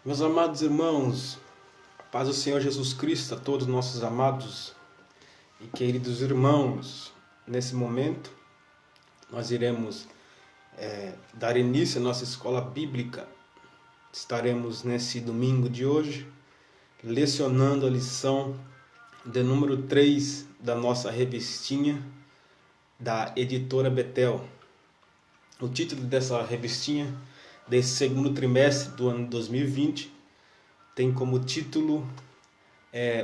Meus amados irmãos, a paz do Senhor Jesus Cristo a todos nossos amados e queridos irmãos. Nesse momento, nós iremos dar início à nossa escola bíblica. Estaremos nesse domingo de hoje, lecionando a lição de número 3 da nossa revistinha da editora Betel. O título dessa revistinha, desse segundo trimestre do ano 2020, tem como título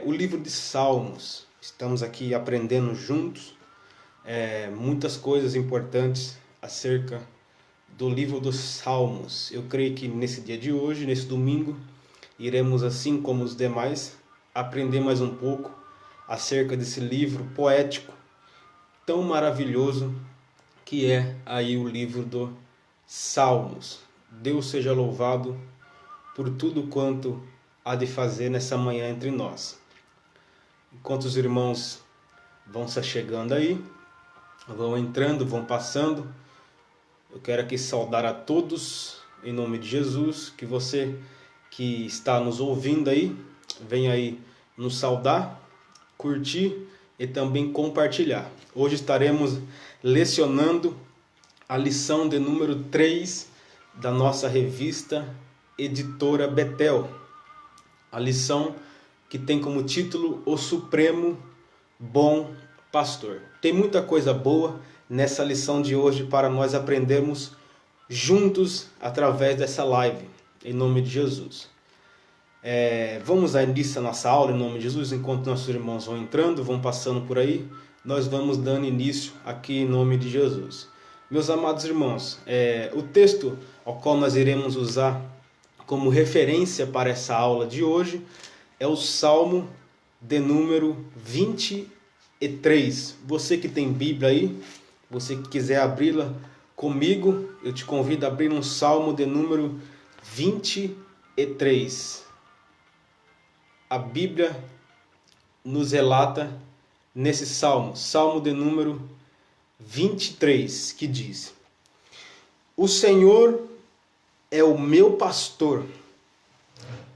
o livro de Salmos. Estamos aqui aprendendo juntos muitas coisas importantes acerca do livro dos Salmos. Eu creio que nesse dia de hoje, nesse domingo, iremos, assim como os demais, aprender mais um pouco acerca desse livro poético tão maravilhoso que é aí o livro dos Salmos. Deus seja louvado por tudo quanto há de fazer nessa manhã entre nós. Enquanto os irmãos vão se chegando aí, vão entrando, vão passando, eu quero aqui saudar a todos em nome de Jesus. Que você que está nos ouvindo aí, venha aí nos saudar, curtir e também compartilhar. Hoje estaremos lecionando a lição de número 3 da nossa revista editora Betel. A lição que tem como título O Supremo Bom Pastor. Tem muita coisa boa nessa lição de hoje para nós aprendermos juntos através dessa live, em nome de Jesus. Vamos dar início à nossa aula em nome de Jesus. Enquanto nossos irmãos vão entrando, vão passando por aí, nós vamos dando início aqui em nome de Jesus. Meus amados irmãos, o texto ao qual nós iremos usar como referência para essa aula de hoje é o Salmo de número 23. Você que tem Bíblia aí, você que quiser abri-la comigo, eu te convido a abrir um Salmo de número 23. A Bíblia nos relata nesse Salmo, Salmo de número 23, que diz: O Senhor é o meu pastor,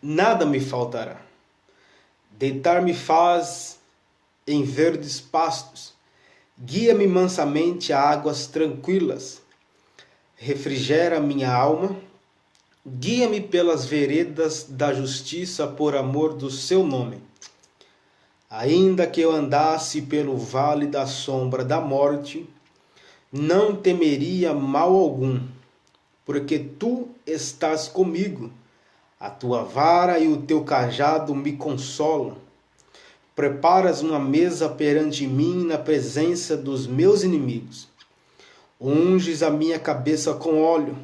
nada me faltará. Deitar-me faz em verdes pastos, guia-me mansamente a águas tranquilas, refrigera minha alma, guia-me pelas veredas da justiça por amor do seu nome. Ainda que eu andasse pelo vale da sombra da morte, não temeria mal algum, porque tu estás comigo. A tua vara e o teu cajado me consolam. Preparas uma mesa perante mim na presença dos meus inimigos. Unges a minha cabeça com óleo,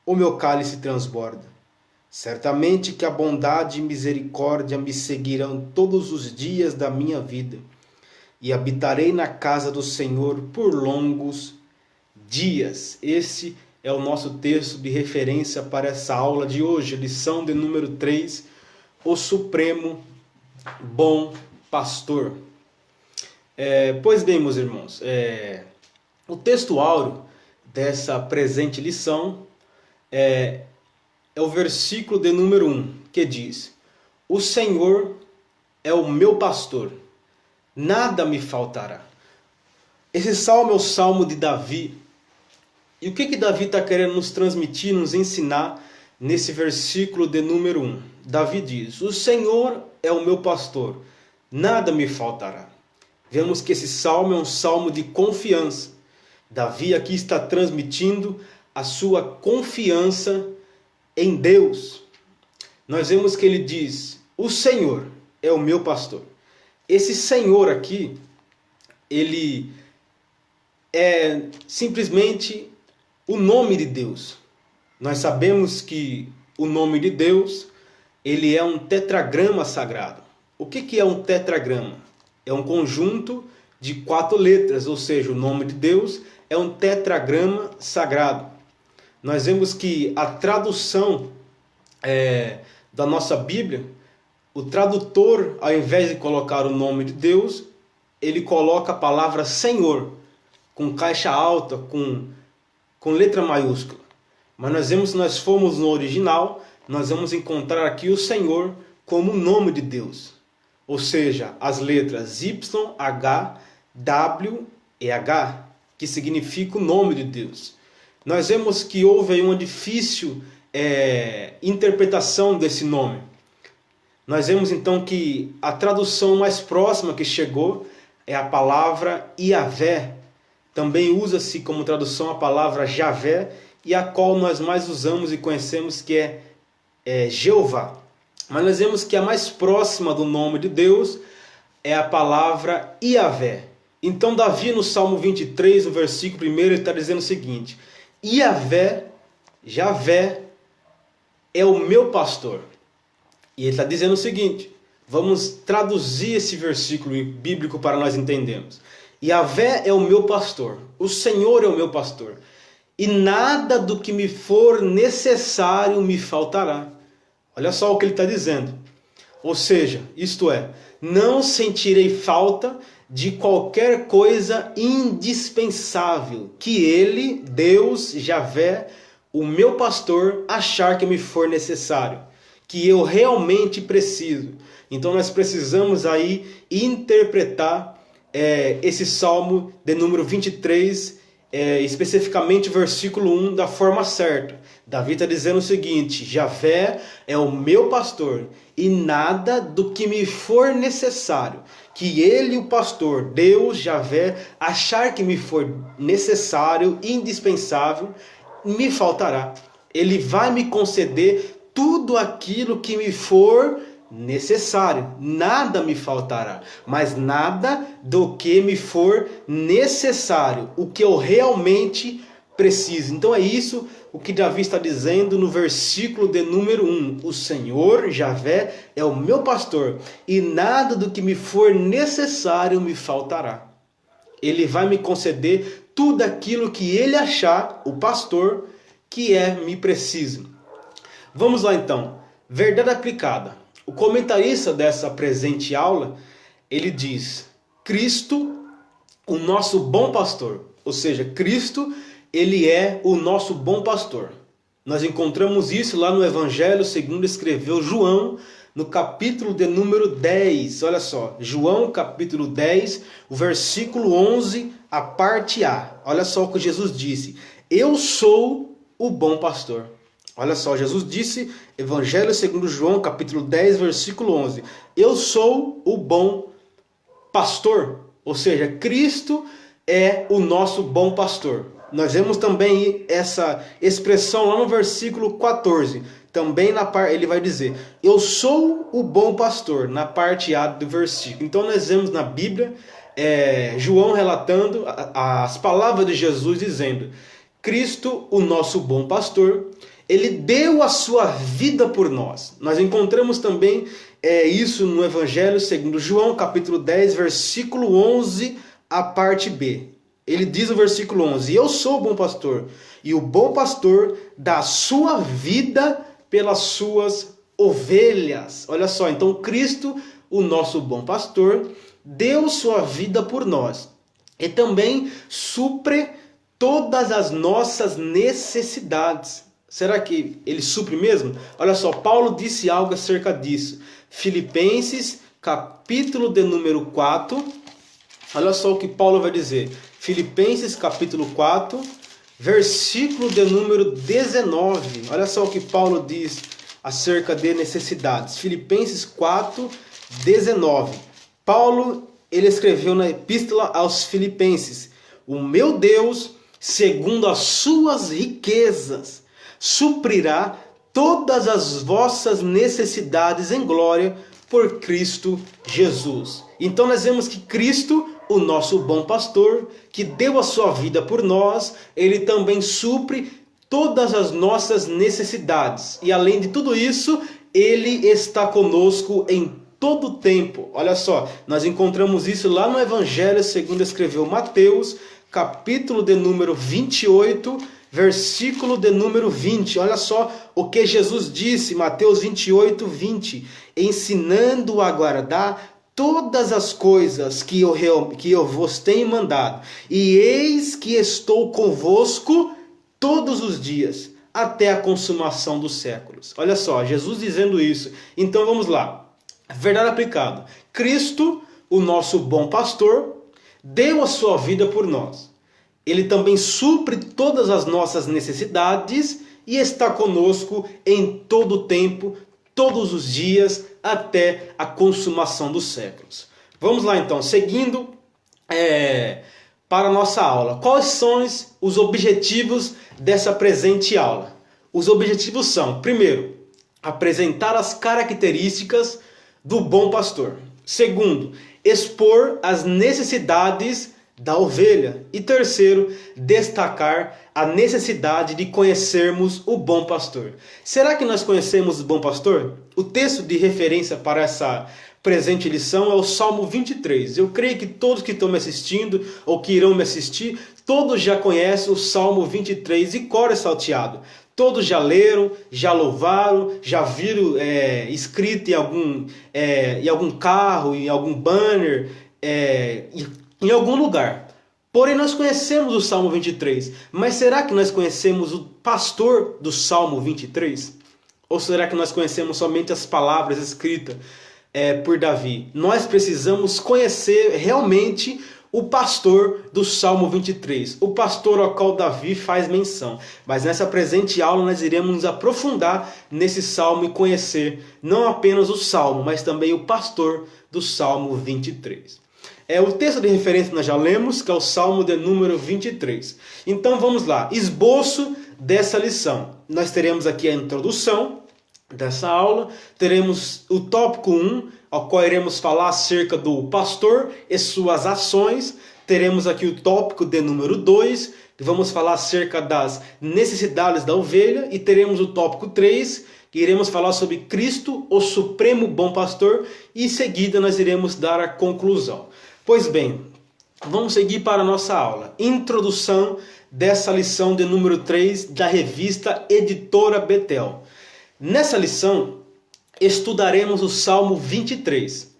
o meu cálice transborda. Certamente que a bondade e misericórdia me seguirão todos os dias da minha vida, e habitarei na casa do Senhor por longos dias. Esse é o nosso texto de referência para essa aula de hoje, lição de número 3, o Supremo Bom Pastor. Pois bem, meus irmãos, o texto áureo dessa presente lição é o versículo de número 1, que diz: O Senhor é o meu pastor, nada me faltará. Esse salmo é o salmo de Davi. E o que Davi está querendo nos transmitir, nos ensinar nesse versículo de número 1? Davi diz: O Senhor é o meu pastor, nada me faltará. Vemos que esse salmo é um salmo de confiança. Davi aqui está transmitindo a sua confiança em Deus. Nós vemos que ele diz: o Senhor é o meu pastor. Esse Senhor aqui, ele é simplesmente o nome de Deus. Nós sabemos que o nome de Deus, ele é um tetragrama sagrado. O que é um tetragrama? É um conjunto de 4 letras, ou seja, o nome de Deus é um tetragrama sagrado. Nós vemos que a tradução da nossa Bíblia, o tradutor, ao invés de colocar o nome de Deus, ele coloca a palavra Senhor, com caixa alta, com letra maiúscula. Mas nós vemos, se nós formos no original, nós vamos encontrar aqui o Senhor como o nome de Deus. Ou seja, as letras Y, H, W e H, que significa o nome de Deus. Nós vemos que houve aí uma difícil interpretação desse nome. Nós vemos então que a tradução mais próxima que chegou é a palavra Iavé. Também usa-se como tradução a palavra Javé, e a qual nós mais usamos e conhecemos que é Jeová. Mas nós vemos que a mais próxima do nome de Deus é a palavra Iavé. Então Davi no Salmo 23, no versículo 1, ele está dizendo o seguinte: Iavé, Javé, é o meu pastor. E ele está dizendo o seguinte, vamos traduzir esse versículo bíblico para nós entendermos. Iavé é o meu pastor, o Senhor é o meu pastor, e nada do que me for necessário me faltará. Olha só o que ele está dizendo. Ou seja, isto é, não sentirei falta de qualquer coisa indispensável que ele, Deus, Javé, o meu pastor, achar que me for necessário, que eu realmente preciso. Então nós precisamos aí interpretar esse Salmo de número 23, especificamente o versículo 1, da forma certa. Davi está dizendo o seguinte: Javé é o meu pastor, e nada do que me for necessário, que ele, o pastor, Deus, Javé, achar que me for necessário, indispensável, me faltará. Ele vai me conceder tudo aquilo que me for necessário. Nada me faltará, mas nada do que me for necessário, o que eu realmente preciso. Então é isso o que Davi está dizendo no versículo de número 1. O Senhor, Javé, é o meu pastor, e nada do que me for necessário me faltará. Ele vai me conceder tudo aquilo que ele achar, o pastor, que me preciso. Vamos lá então. Verdade aplicada. O comentarista dessa presente aula, ele diz: Cristo, o nosso bom pastor. Ou seja, Cristo, ele é o nosso bom pastor. Nós encontramos isso lá no Evangelho segundo escreveu João, no capítulo de número 10. Olha só, João capítulo 10, o versículo 11, a parte A. Olha só o que Jesus disse: eu sou o bom pastor. Olha só, Jesus disse, Evangelho segundo João, capítulo 10, versículo 11. Eu sou o bom pastor. Ou seja, Cristo é o nosso bom pastor. Nós vemos também essa expressão lá no versículo 14. Também ele vai dizer, eu sou o bom pastor, na parte A do versículo. Então nós vemos na Bíblia, João relatando as palavras de Jesus dizendo, Cristo, o nosso bom pastor, ele deu a sua vida por nós. Nós encontramos também isso no Evangelho segundo João, capítulo 10, versículo 11, a parte B. Ele diz no versículo 11, eu sou o bom pastor, e o bom pastor dá a sua vida pelas suas ovelhas. Olha só, então Cristo, o nosso bom pastor, deu sua vida por nós. E também supre todas as nossas necessidades. Será que ele supre mesmo? Olha só, Paulo disse algo acerca disso. Filipenses, capítulo de número 4. Olha só o que Paulo vai dizer. Filipenses, capítulo 4, versículo de número 19. Olha só o que Paulo diz acerca de necessidades. Filipenses 4, 19. Paulo, ele escreveu na epístola aos Filipenses: o meu Deus, segundo as suas riquezas, suprirá todas as vossas necessidades em glória por Cristo Jesus. Então nós vemos que Cristo, o nosso bom pastor, que deu a sua vida por nós, ele também supre todas as nossas necessidades. E além de tudo isso, ele está conosco em todo o tempo. Olha só, nós encontramos isso lá no Evangelho segundo escreveu Mateus, capítulo de número 28, versículo de número 20. Olha só o que Jesus disse, Mateus 28, 20. Ensinando a guardar todas as coisas que eu vos tenho mandado. E eis que estou convosco todos os dias, até a consumação dos séculos. Olha só, Jesus dizendo isso. Então vamos lá. Verdade aplicada. Cristo, o nosso bom pastor, deu a sua vida por nós. Ele também supre todas as nossas necessidades e está conosco em todo o tempo, todos os dias, até a consumação dos séculos. Vamos lá então, seguindo para a nossa aula. Quais são os objetivos dessa presente aula? Os objetivos são, primeiro, apresentar as características do bom pastor. Segundo, expor as necessidades da ovelha. E terceiro, destacar a necessidade de conhecermos o bom pastor. Será que nós conhecemos o bom pastor? O texto de referência para essa presente lição é o Salmo 23. Eu creio que todos que estão me assistindo ou que irão me assistir, todos já conhecem o Salmo 23 e cor é salteado. Todos já leram, já louvaram, já viram escrito em algum carro, em algum banner, em algum lugar. Porém, nós conhecemos o Salmo 23. Mas será que nós conhecemos o pastor do Salmo 23? Ou será que nós conhecemos somente as palavras escritas por Davi? Nós precisamos conhecer realmente o pastor do Salmo 23, o pastor ao qual Davi faz menção. Mas nessa presente aula nós iremos nos aprofundar nesse salmo e conhecer não apenas o salmo, mas também o pastor do Salmo 23. O texto de referência nós já lemos, que é o Salmo de número 23. Então vamos lá, esboço dessa lição. Nós teremos aqui a introdução dessa aula, teremos o tópico 1, ao qual iremos falar acerca do pastor e suas ações. Teremos aqui o tópico de número 2, que vamos falar acerca das necessidades da ovelha. E teremos o tópico 3, que iremos falar sobre Cristo, o supremo bom pastor. E em seguida nós iremos dar a conclusão. Pois bem, vamos seguir para a nossa aula. Introdução dessa lição de número 3 da revista Editora Betel. Nessa lição, estudaremos o Salmo 23.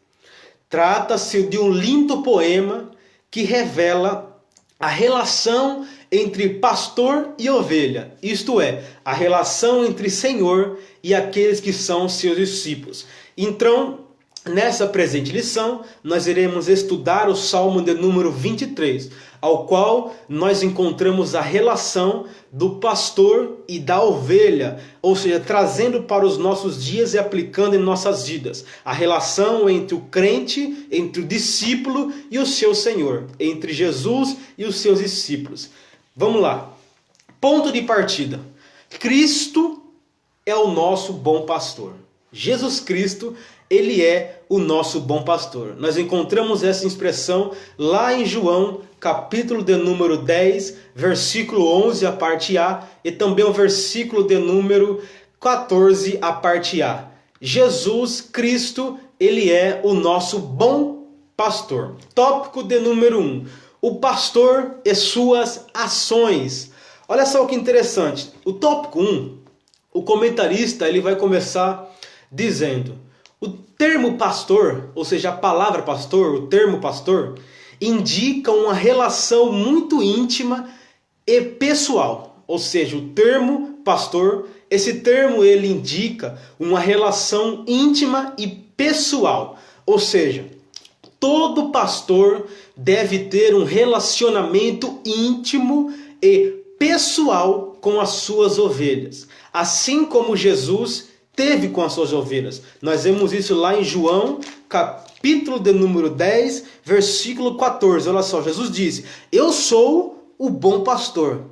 Trata-se de um lindo poema que revela a relação entre pastor e ovelha, isto é, a relação entre Senhor e aqueles que são seus discípulos. Então, nessa presente lição, nós iremos estudar o Salmo de número 23, ao qual nós encontramos a relação do pastor e da ovelha, ou seja, trazendo para os nossos dias e aplicando em nossas vidas. A relação entre o crente, entre o discípulo e o seu Senhor, entre Jesus e os seus discípulos. Vamos lá. Ponto de partida. Cristo é o nosso bom pastor. Jesus Cristo, ele é o nosso bom pastor. Nós encontramos essa expressão lá em João, capítulo de número 10, versículo 11, a parte A, e também o versículo de número 14, a parte A. Jesus Cristo, ele é o nosso bom pastor. Tópico de número 1. O pastor e suas ações. Olha só que interessante. O tópico 1, o comentarista ele vai começar dizendo: o termo pastor, ou seja, a palavra pastor, o termo pastor, indica uma relação muito íntima e pessoal. Ou seja, o termo pastor, esse termo ele indica uma relação íntima e pessoal. Ou seja, todo pastor deve ter um relacionamento íntimo e pessoal com as suas ovelhas. Assim como Jesus teve com as suas ovelhas. Nós vemos isso lá em João, capítulo de número 10, versículo 14. Olha só, Jesus disse: eu sou o bom pastor.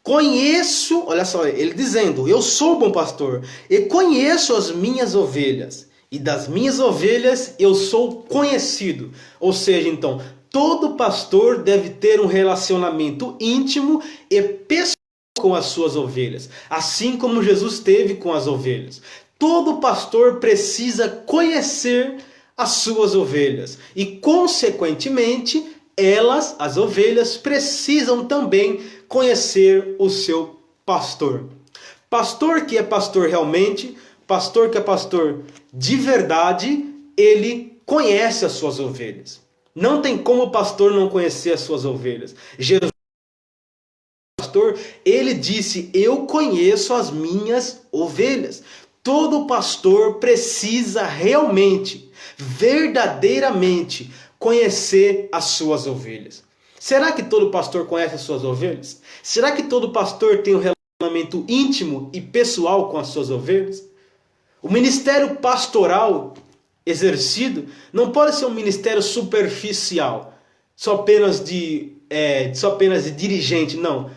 Conheço, olha só, ele dizendo: eu sou o bom pastor e conheço as minhas ovelhas. E das minhas ovelhas eu sou conhecido. Ou seja, então, todo pastor deve ter um relacionamento íntimo e pessoal com as suas ovelhas, assim como Jesus teve com as ovelhas. Todo pastor precisa conhecer as suas ovelhas e, consequentemente, elas, as ovelhas, precisam também conhecer o seu pastor. Pastor que é pastor realmente, pastor que é pastor de verdade, ele conhece as suas ovelhas. Não tem como o pastor não conhecer as suas ovelhas. Jesus pastor, ele disse: eu conheço as minhas ovelhas. Todo pastor precisa realmente, verdadeiramente, conhecer as suas ovelhas. Será que todo pastor conhece as suas ovelhas? Será que todo pastor tem um relacionamento íntimo e pessoal com as suas ovelhas? O ministério pastoral exercido não pode ser um ministério superficial, só apenas de dirigente, não.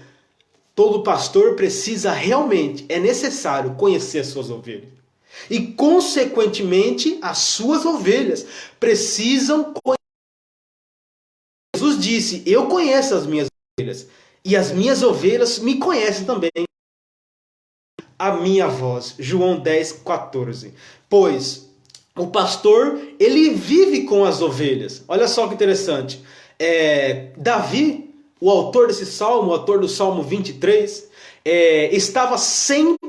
Todo pastor precisa realmente, é necessário conhecer as suas ovelhas. E, consequentemente, as suas ovelhas precisam conhecer. Jesus disse: eu conheço as minhas ovelhas, e as minhas ovelhas me conhecem também. A minha voz. João 10:14. Pois o pastor, ele vive com as ovelhas. Olha só que interessante. Davi, o autor desse salmo, o autor do Salmo 23, estava sempre...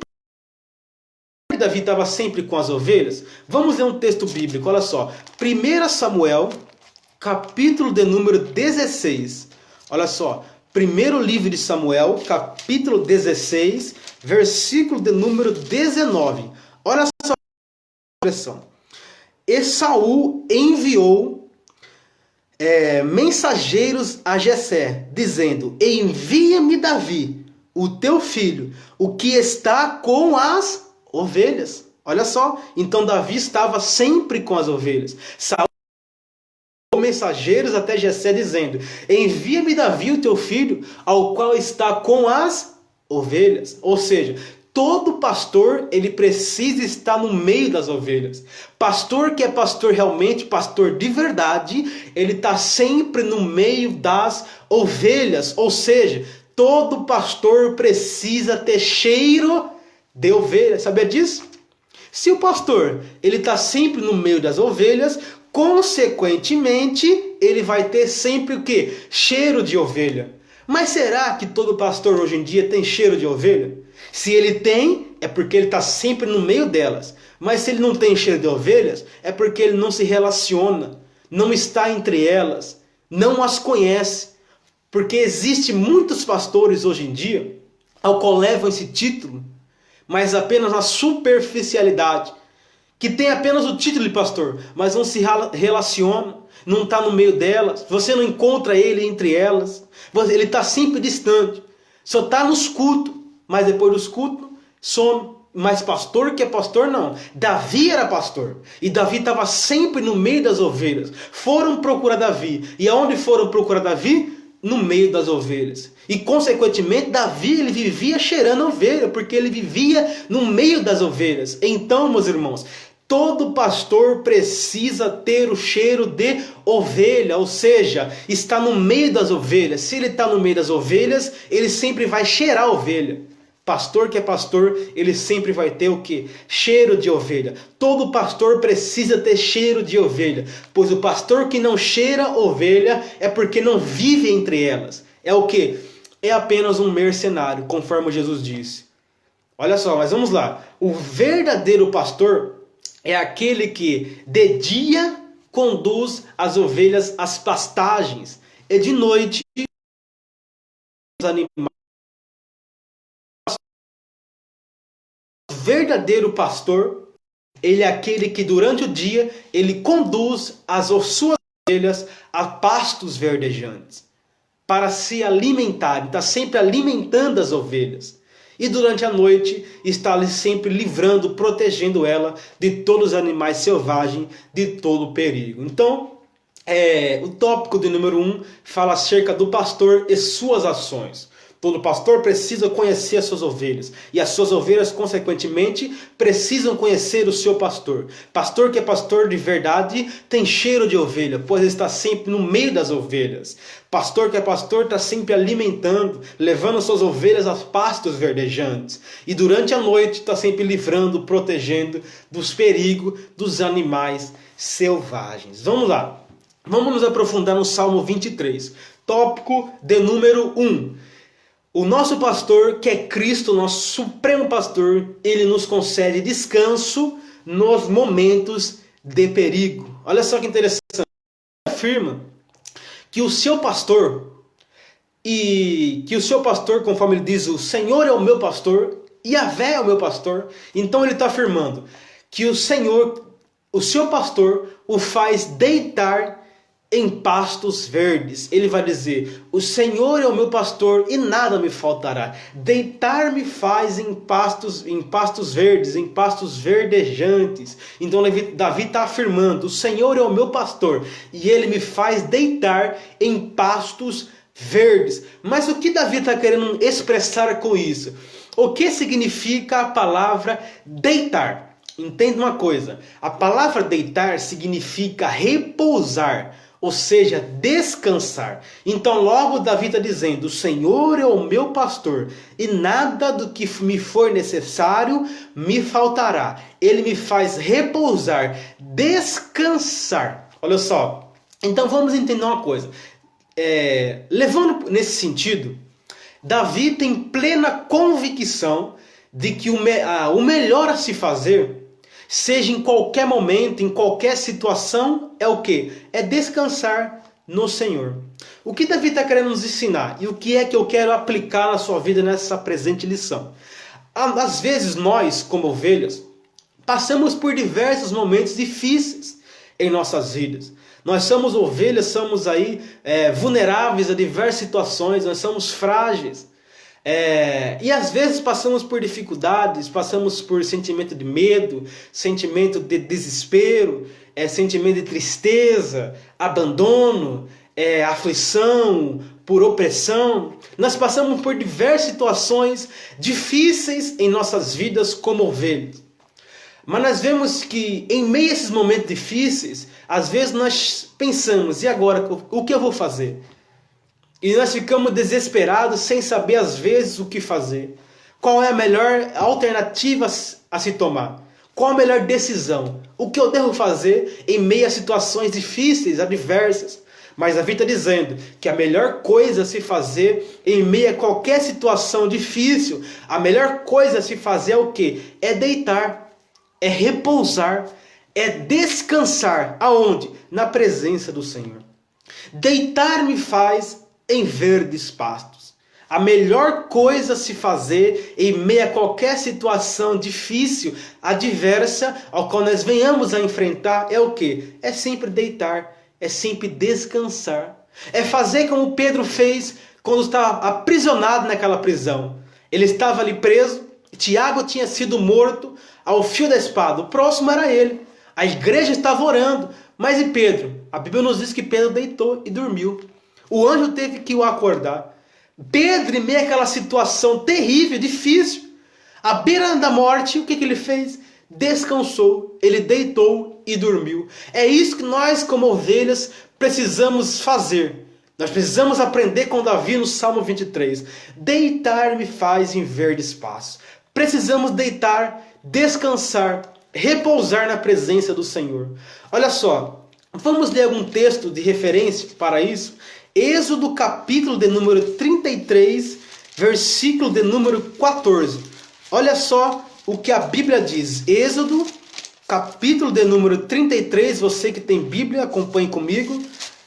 Davi estava sempre com as ovelhas. Vamos ler um texto bíblico, olha só. 1 Samuel, capítulo de número 16. Olha só. Primeiro livro de Samuel, capítulo 16, versículo de número 19. Olha só a expressão. Esaú enviou mensageiros a Jessé, dizendo: envia-me Davi, o teu filho, o que está com as ovelhas. Olha só, então Davi estava sempre com as ovelhas. Saul mensageiros até Jessé, dizendo: envia-me Davi, o teu filho, ao qual está com as ovelhas. Ou seja, todo pastor, ele precisa estar no meio das ovelhas. Pastor que é pastor realmente, pastor de verdade, ele está sempre no meio das ovelhas. Ou seja, todo pastor precisa ter cheiro de ovelha. Sabia disso? Se o pastor, ele está sempre no meio das ovelhas, consequentemente, ele vai ter sempre o quê? Cheiro de ovelha. Mas será que todo pastor hoje em dia tem cheiro de ovelha? Se ele tem, é porque ele está sempre no meio delas. Mas se ele não tem cheiro de ovelhas, é porque ele não se relaciona, não está entre elas, não as conhece. Porque existe muitos pastores hoje em dia, ao qual levam esse título, mas apenas na superficialidade, que tem apenas o título de pastor, mas não se relaciona, não está no meio delas, você não encontra ele entre elas, ele está sempre distante, só está nos cultos, mas depois dos cultos some. Mas pastor que é pastor, não. Davi era pastor, e Davi estava sempre no meio das ovelhas. Foram procurar Davi, e aonde foram procurar Davi? No meio das ovelhas. E consequentemente Davi, ele vivia cheirando a ovelha, porque ele vivia no meio das ovelhas. Então, meus irmãos, todo pastor precisa ter o cheiro de ovelha, ou seja, está no meio das ovelhas. Se ele está no meio das ovelhas, ele sempre vai cheirar a ovelha. Pastor que é pastor, ele sempre vai ter o quê? Cheiro de ovelha. Todo pastor precisa ter cheiro de ovelha, pois o pastor que não cheira ovelha é porque não vive entre elas. É o quê? É apenas um mercenário, conforme Jesus disse. Olha só, mas vamos lá. O verdadeiro pastor é aquele que de dia conduz as ovelhas às pastagens e de noite os animais. O verdadeiro pastor, ele é aquele que durante o dia ele conduz as suas ovelhas a pastos verdejantes para se alimentar, está sempre alimentando as ovelhas. E durante a noite está ali sempre livrando, protegendo ela de todos os animais selvagens, de todo o perigo. Então, o tópico de número 1 fala acerca do pastor e suas ações. Todo pastor precisa conhecer as suas ovelhas. E as suas ovelhas, consequentemente, precisam conhecer o seu pastor. Pastor que é pastor de verdade tem cheiro de ovelha, pois está sempre no meio das ovelhas. Pastor que é pastor está sempre alimentando, levando suas ovelhas aos pastos verdejantes. E durante a noite está sempre livrando, protegendo dos perigos dos animais selvagens. Vamos lá. Vamos nos aprofundar no Salmo 23. Tópico de número 1. O nosso pastor, que é Cristo, nosso supremo pastor, ele nos concede descanso nos momentos de perigo. Olha só que interessante. Ele afirma que o seu pastor e que o seu pastor, conforme ele diz, o Senhor é o meu pastor, Yahvé é o meu pastor, então ele está afirmando que o Senhor, o seu pastor, o faz deitar em pastos verdes. Ele vai dizer: o Senhor é o meu pastor e nada me faltará. Deitar-me faz em pastos verdes, em pastos verdejantes. Então Davi está afirmando: o Senhor é o meu pastor e ele me faz deitar em pastos verdes. Mas o que Davi está querendo expressar com isso? O que significa a palavra deitar? Entenda uma coisa: a palavra deitar significa repousar, ou seja, descansar. Então logo Davi está dizendo: o Senhor é o meu pastor e nada do que me for necessário me faltará. Ele me faz repousar, descansar. Olha só, então vamos entender uma coisa. Levando nesse sentido, Davi tem plena convicção de que o melhor a se fazer, seja em qualquer momento, em qualquer situação, é o quê? É descansar no Senhor. O que Davi está querendo nos ensinar? E o que é que eu quero aplicar na sua vida nessa presente lição? Às vezes nós, como ovelhas, passamos por diversos momentos difíceis em nossas vidas. Nós somos ovelhas, somos aí vulneráveis a diversas situações, nós somos frágeis. E às vezes passamos por dificuldades, passamos por sentimento de medo, sentimento de desespero, sentimento de tristeza, abandono, aflição, por opressão. Nós passamos por diversas situações difíceis em nossas vidas como ovelhas. Mas nós vemos que em meio a esses momentos difíceis, às vezes nós pensamos: e agora, o que eu vou fazer? E nós ficamos desesperados, sem saber às vezes o que fazer. Qual é a melhor alternativa a se tomar? Qual a melhor decisão? O que eu devo fazer em meio a situações difíceis, adversas? Mas a Bíblia está dizendo que a melhor coisa a se fazer em meio a qualquer situação difícil, a melhor coisa a se fazer é o quê? É deitar, é repousar, é descansar. Aonde? Na presença do Senhor. Deitar me faz em verdes pastos. A melhor coisa a se fazer em meio a qualquer situação difícil, adversa, ao qual nós venhamos a enfrentar, é o quê? É sempre deitar, é sempre descansar. É fazer como Pedro fez quando estava aprisionado naquela prisão. Ele estava ali preso, Tiago tinha sido morto ao fio da espada, o próximo era ele. A igreja estava orando, mas e Pedro? A Bíblia nos diz que Pedro deitou e dormiu. O anjo teve que o acordar. Pedro, em meio àquela situação terrível, difícil, à beira da morte, o que ele fez? Descansou, ele deitou e dormiu. É isso que nós, como ovelhas, precisamos fazer. Nós precisamos aprender com Davi no Salmo 23. Deitar me faz em verdes pastos. Precisamos deitar, descansar, repousar na presença do Senhor. Olha só, vamos ler algum texto de referência para isso? Êxodo capítulo de número 33, versículo de número 14. Olha só o que a Bíblia diz. Êxodo capítulo de número 33, você que tem Bíblia, acompanhe comigo.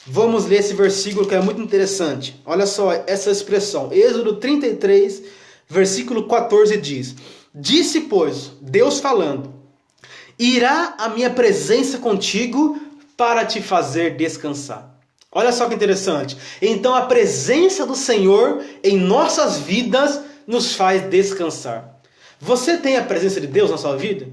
Vamos ler esse versículo que é muito interessante. Olha só essa expressão. Êxodo 33, versículo 14 diz: Disse, pois, Deus falando: irá a minha presença contigo para te fazer descansar. Olha só que interessante. Então a presença do Senhor em nossas vidas nos faz descansar. Você tem a presença de Deus na sua vida?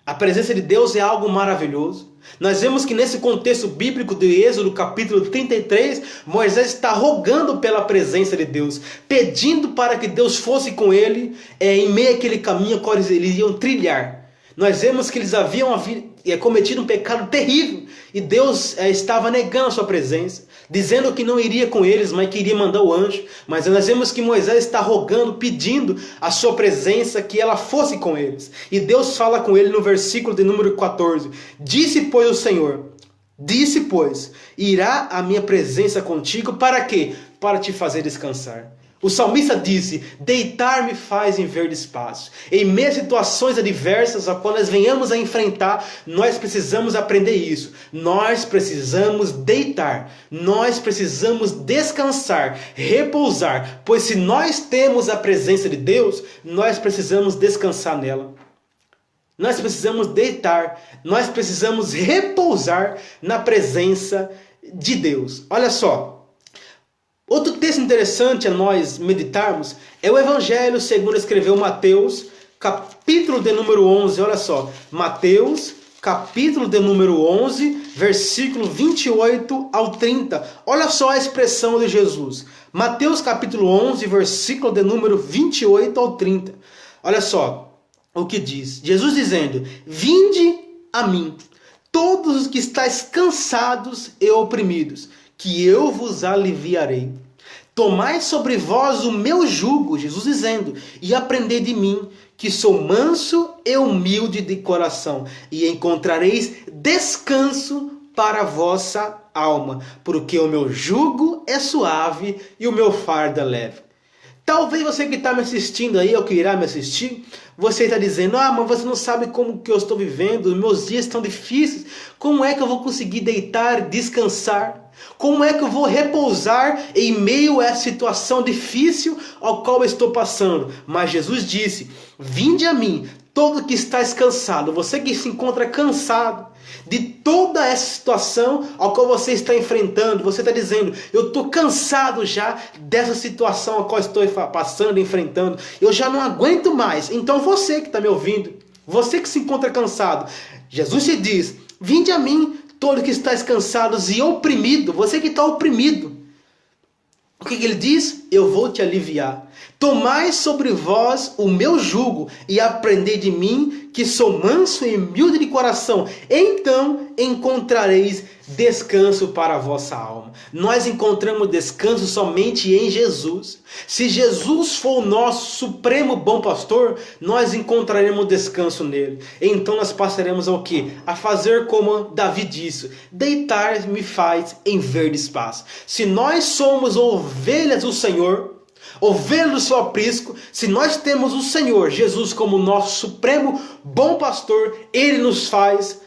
A presença de Deus é algo maravilhoso. Nós vemos que nesse contexto bíblico de Êxodo capítulo 33, Moisés está rogando pela presença de Deus, pedindo para que Deus fosse com ele em meio àquele caminho que eles iriam trilhar. Nós vemos que eles haviam cometido um pecado terrível e Deus estava negando a sua presença, dizendo que não iria com eles, mas que iria mandar o anjo. Mas nós vemos que Moisés está rogando, pedindo a sua presença, que ela fosse com eles. E Deus fala com ele no versículo de número 14: Disse, pois, o Senhor, irá a minha presença contigo, para quê? Para te fazer descansar. O salmista disse: deitar-me faz em verdes pastos. Em meio a situações adversas, a qual nós venhamos a enfrentar, nós precisamos aprender isso. Nós precisamos deitar. Nós precisamos descansar, repousar. Pois se nós temos a presença de Deus, nós precisamos descansar nela. Nós precisamos deitar. Nós precisamos repousar na presença de Deus. Olha só. Outro texto interessante a nós meditarmos é o Evangelho segundo escreveu Mateus, capítulo de número 11. Olha só, Mateus, capítulo de número 11, versículo 28 ao 30. Olha só a expressão de Jesus. Mateus, capítulo 11, versículo de número 28 ao 30. Olha só o que diz. Jesus dizendo: vinde a mim, todos os que estáis cansados e oprimidos, que eu vos aliviarei. Tomai sobre vós o meu jugo, Jesus dizendo, e aprendei de mim, que sou manso e humilde de coração, e encontrareis descanso para a vossa alma, porque o meu jugo é suave e o meu fardo é leve. Talvez você que está me assistindo aí, ou que irá me assistir, você está dizendo: ah, mas você não sabe como que eu estou vivendo, meus dias estão difíceis, como é que eu vou conseguir deitar, descansar? Como é que eu vou repousar em meio a essa situação difícil ao qual eu estou passando? Mas Jesus disse: vinde a mim, todo que está cansado, você que se encontra cansado de toda essa situação ao qual você está enfrentando, você está dizendo: eu estou cansado já dessa situação a qual estou passando, enfrentando, eu já não aguento mais. Então você que está me ouvindo, você que se encontra cansado, Jesus te diz: vinde a mim, todo que está cansado e oprimido, você que está oprimido. O que ele diz? Eu vou te aliviar. Tomai sobre vós o meu jugo e aprendei de mim, que sou manso e humilde de coração. Então encontrareis descanso para a vossa alma. Nós encontramos descanso somente em Jesus. Se Jesus for o nosso supremo bom pastor, nós encontraremos descanso nele. Então nós passaremos ao quê? A fazer como Davi disse: deitar me faz em verdes pastos. Se nós somos ovelhas do Senhor, ovelhas do seu aprisco, se nós temos o Senhor Jesus como nosso supremo bom pastor, ele nos faz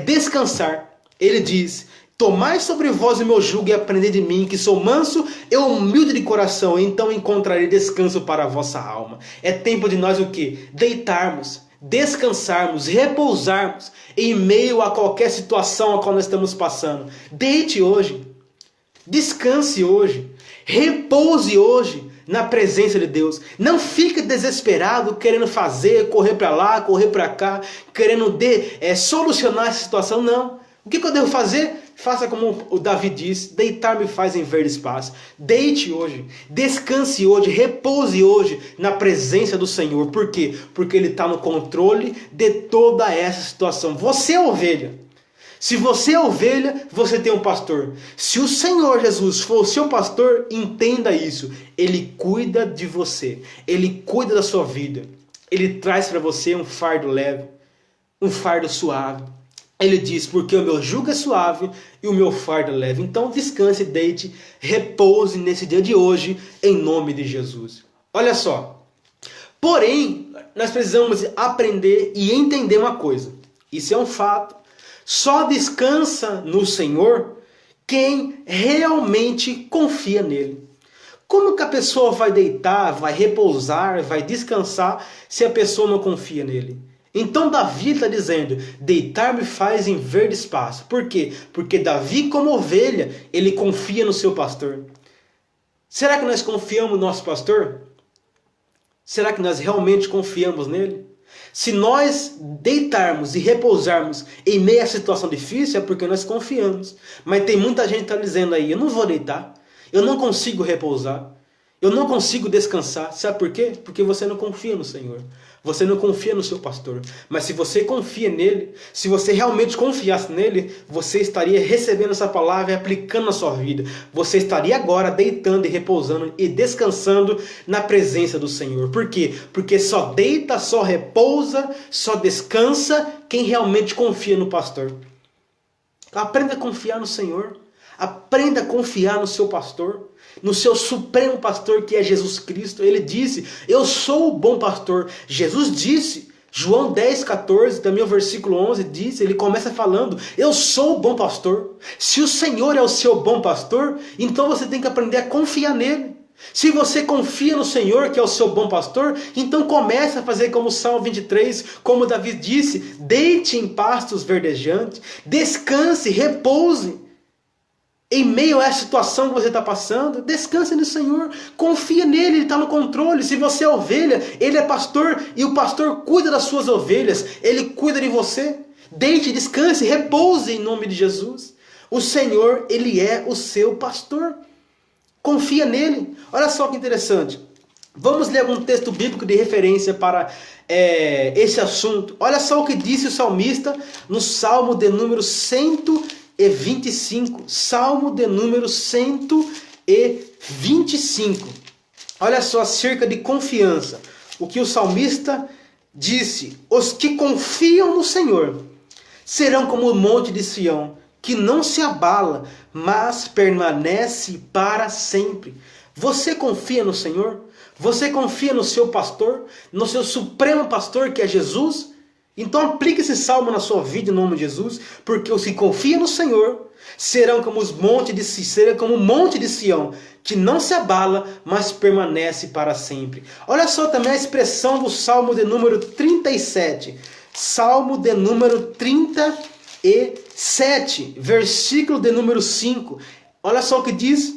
descansar. Ele diz: tomai sobre vós o meu jugo e aprendei de mim, que sou manso e humilde de coração, então encontrarei descanso para a vossa alma. É tempo de nós o quê? Deitarmos, descansarmos, repousarmos em meio a qualquer situação a qual nós estamos passando. Deite hoje, descanse hoje, repouse hoje na presença de Deus. Não fique desesperado querendo fazer, correr para lá, correr para cá, querendo solucionar essa situação. Não. O que eu devo fazer? Faça como o Davi diz: deitar-me faz em verdes pastos. Deite hoje, descanse hoje, repouse hoje na presença do Senhor. Por quê? Porque Ele está no controle de toda essa situação. Você é ovelha. Se você é ovelha, você tem um pastor. Se o Senhor Jesus for o seu pastor, entenda isso. Ele cuida de você. Ele cuida da sua vida. Ele traz para você um fardo leve, um fardo suave. Ele diz: porque o meu jugo é suave e o meu fardo é leve. Então descanse, deite, repouse nesse dia de hoje, em nome de Jesus. Olha só. Porém, nós precisamos aprender e entender uma coisa. Isso é um fato. Só descansa no Senhor quem realmente confia nele. Como que a pessoa vai deitar, vai repousar, vai descansar se a pessoa não confia nele? Então Davi está dizendo: deitar-me faz em verdes pastos. Por quê? Porque Davi, como ovelha, ele confia no seu pastor. Será que nós confiamos no nosso pastor? Será que nós realmente confiamos nele? Se nós deitarmos e repousarmos em meio a situação difícil, é porque nós confiamos. Mas tem muita gente que está dizendo aí: eu não vou deitar, eu não consigo repousar, eu não consigo descansar. Sabe por quê? Porque você não confia no Senhor. Você não confia no seu pastor. Mas se você confia nele, se você realmente confiasse nele, você estaria recebendo essa palavra e aplicando na sua vida. Você estaria agora deitando e repousando e descansando na presença do Senhor. Por quê? Porque só deita, só repousa, só descansa quem realmente confia no pastor. Aprenda a confiar no Senhor. Aprenda a confiar no seu pastor, no seu supremo pastor que é Jesus Cristo. Ele disse, eu sou o bom pastor. Jesus disse, João 10,14, também o versículo 11 diz, ele começa falando, eu sou o bom pastor. Se o Senhor é o seu bom pastor, então você tem que aprender a confiar nele. Se você confia no Senhor, que é o seu bom pastor, então comece a fazer como o Salmo 23, como Davi disse, deite em pastos verdejantes, descanse, repouse. Em meio a essa situação que você está passando, descanse no Senhor, confia nele, ele está no controle. Se você é ovelha, ele é pastor e o pastor cuida das suas ovelhas, ele cuida de você. Deite, descanse, repouse em nome de Jesus. O Senhor, ele é o seu pastor. Confia nele. Olha só que interessante. Vamos ler algum texto bíblico de referência para esse assunto. Olha só o que disse o salmista no Salmo de número 125. Salmo de número 125. Olha só acerca de confiança. O que o salmista disse. Os que confiam no Senhor serão como o monte de Sião, que não se abala, mas permanece para sempre. Você confia no Senhor? Você confia no seu pastor? No seu supremo pastor, que é Jesus? Então aplique esse salmo na sua vida em nome de Jesus, porque os que confiam no Senhor serão como o monte de Sião, que não se abala, mas permanece para sempre. Olha só também a expressão do Salmo de número 37. Salmo de número 37, versículo de número 5. Olha só o que diz: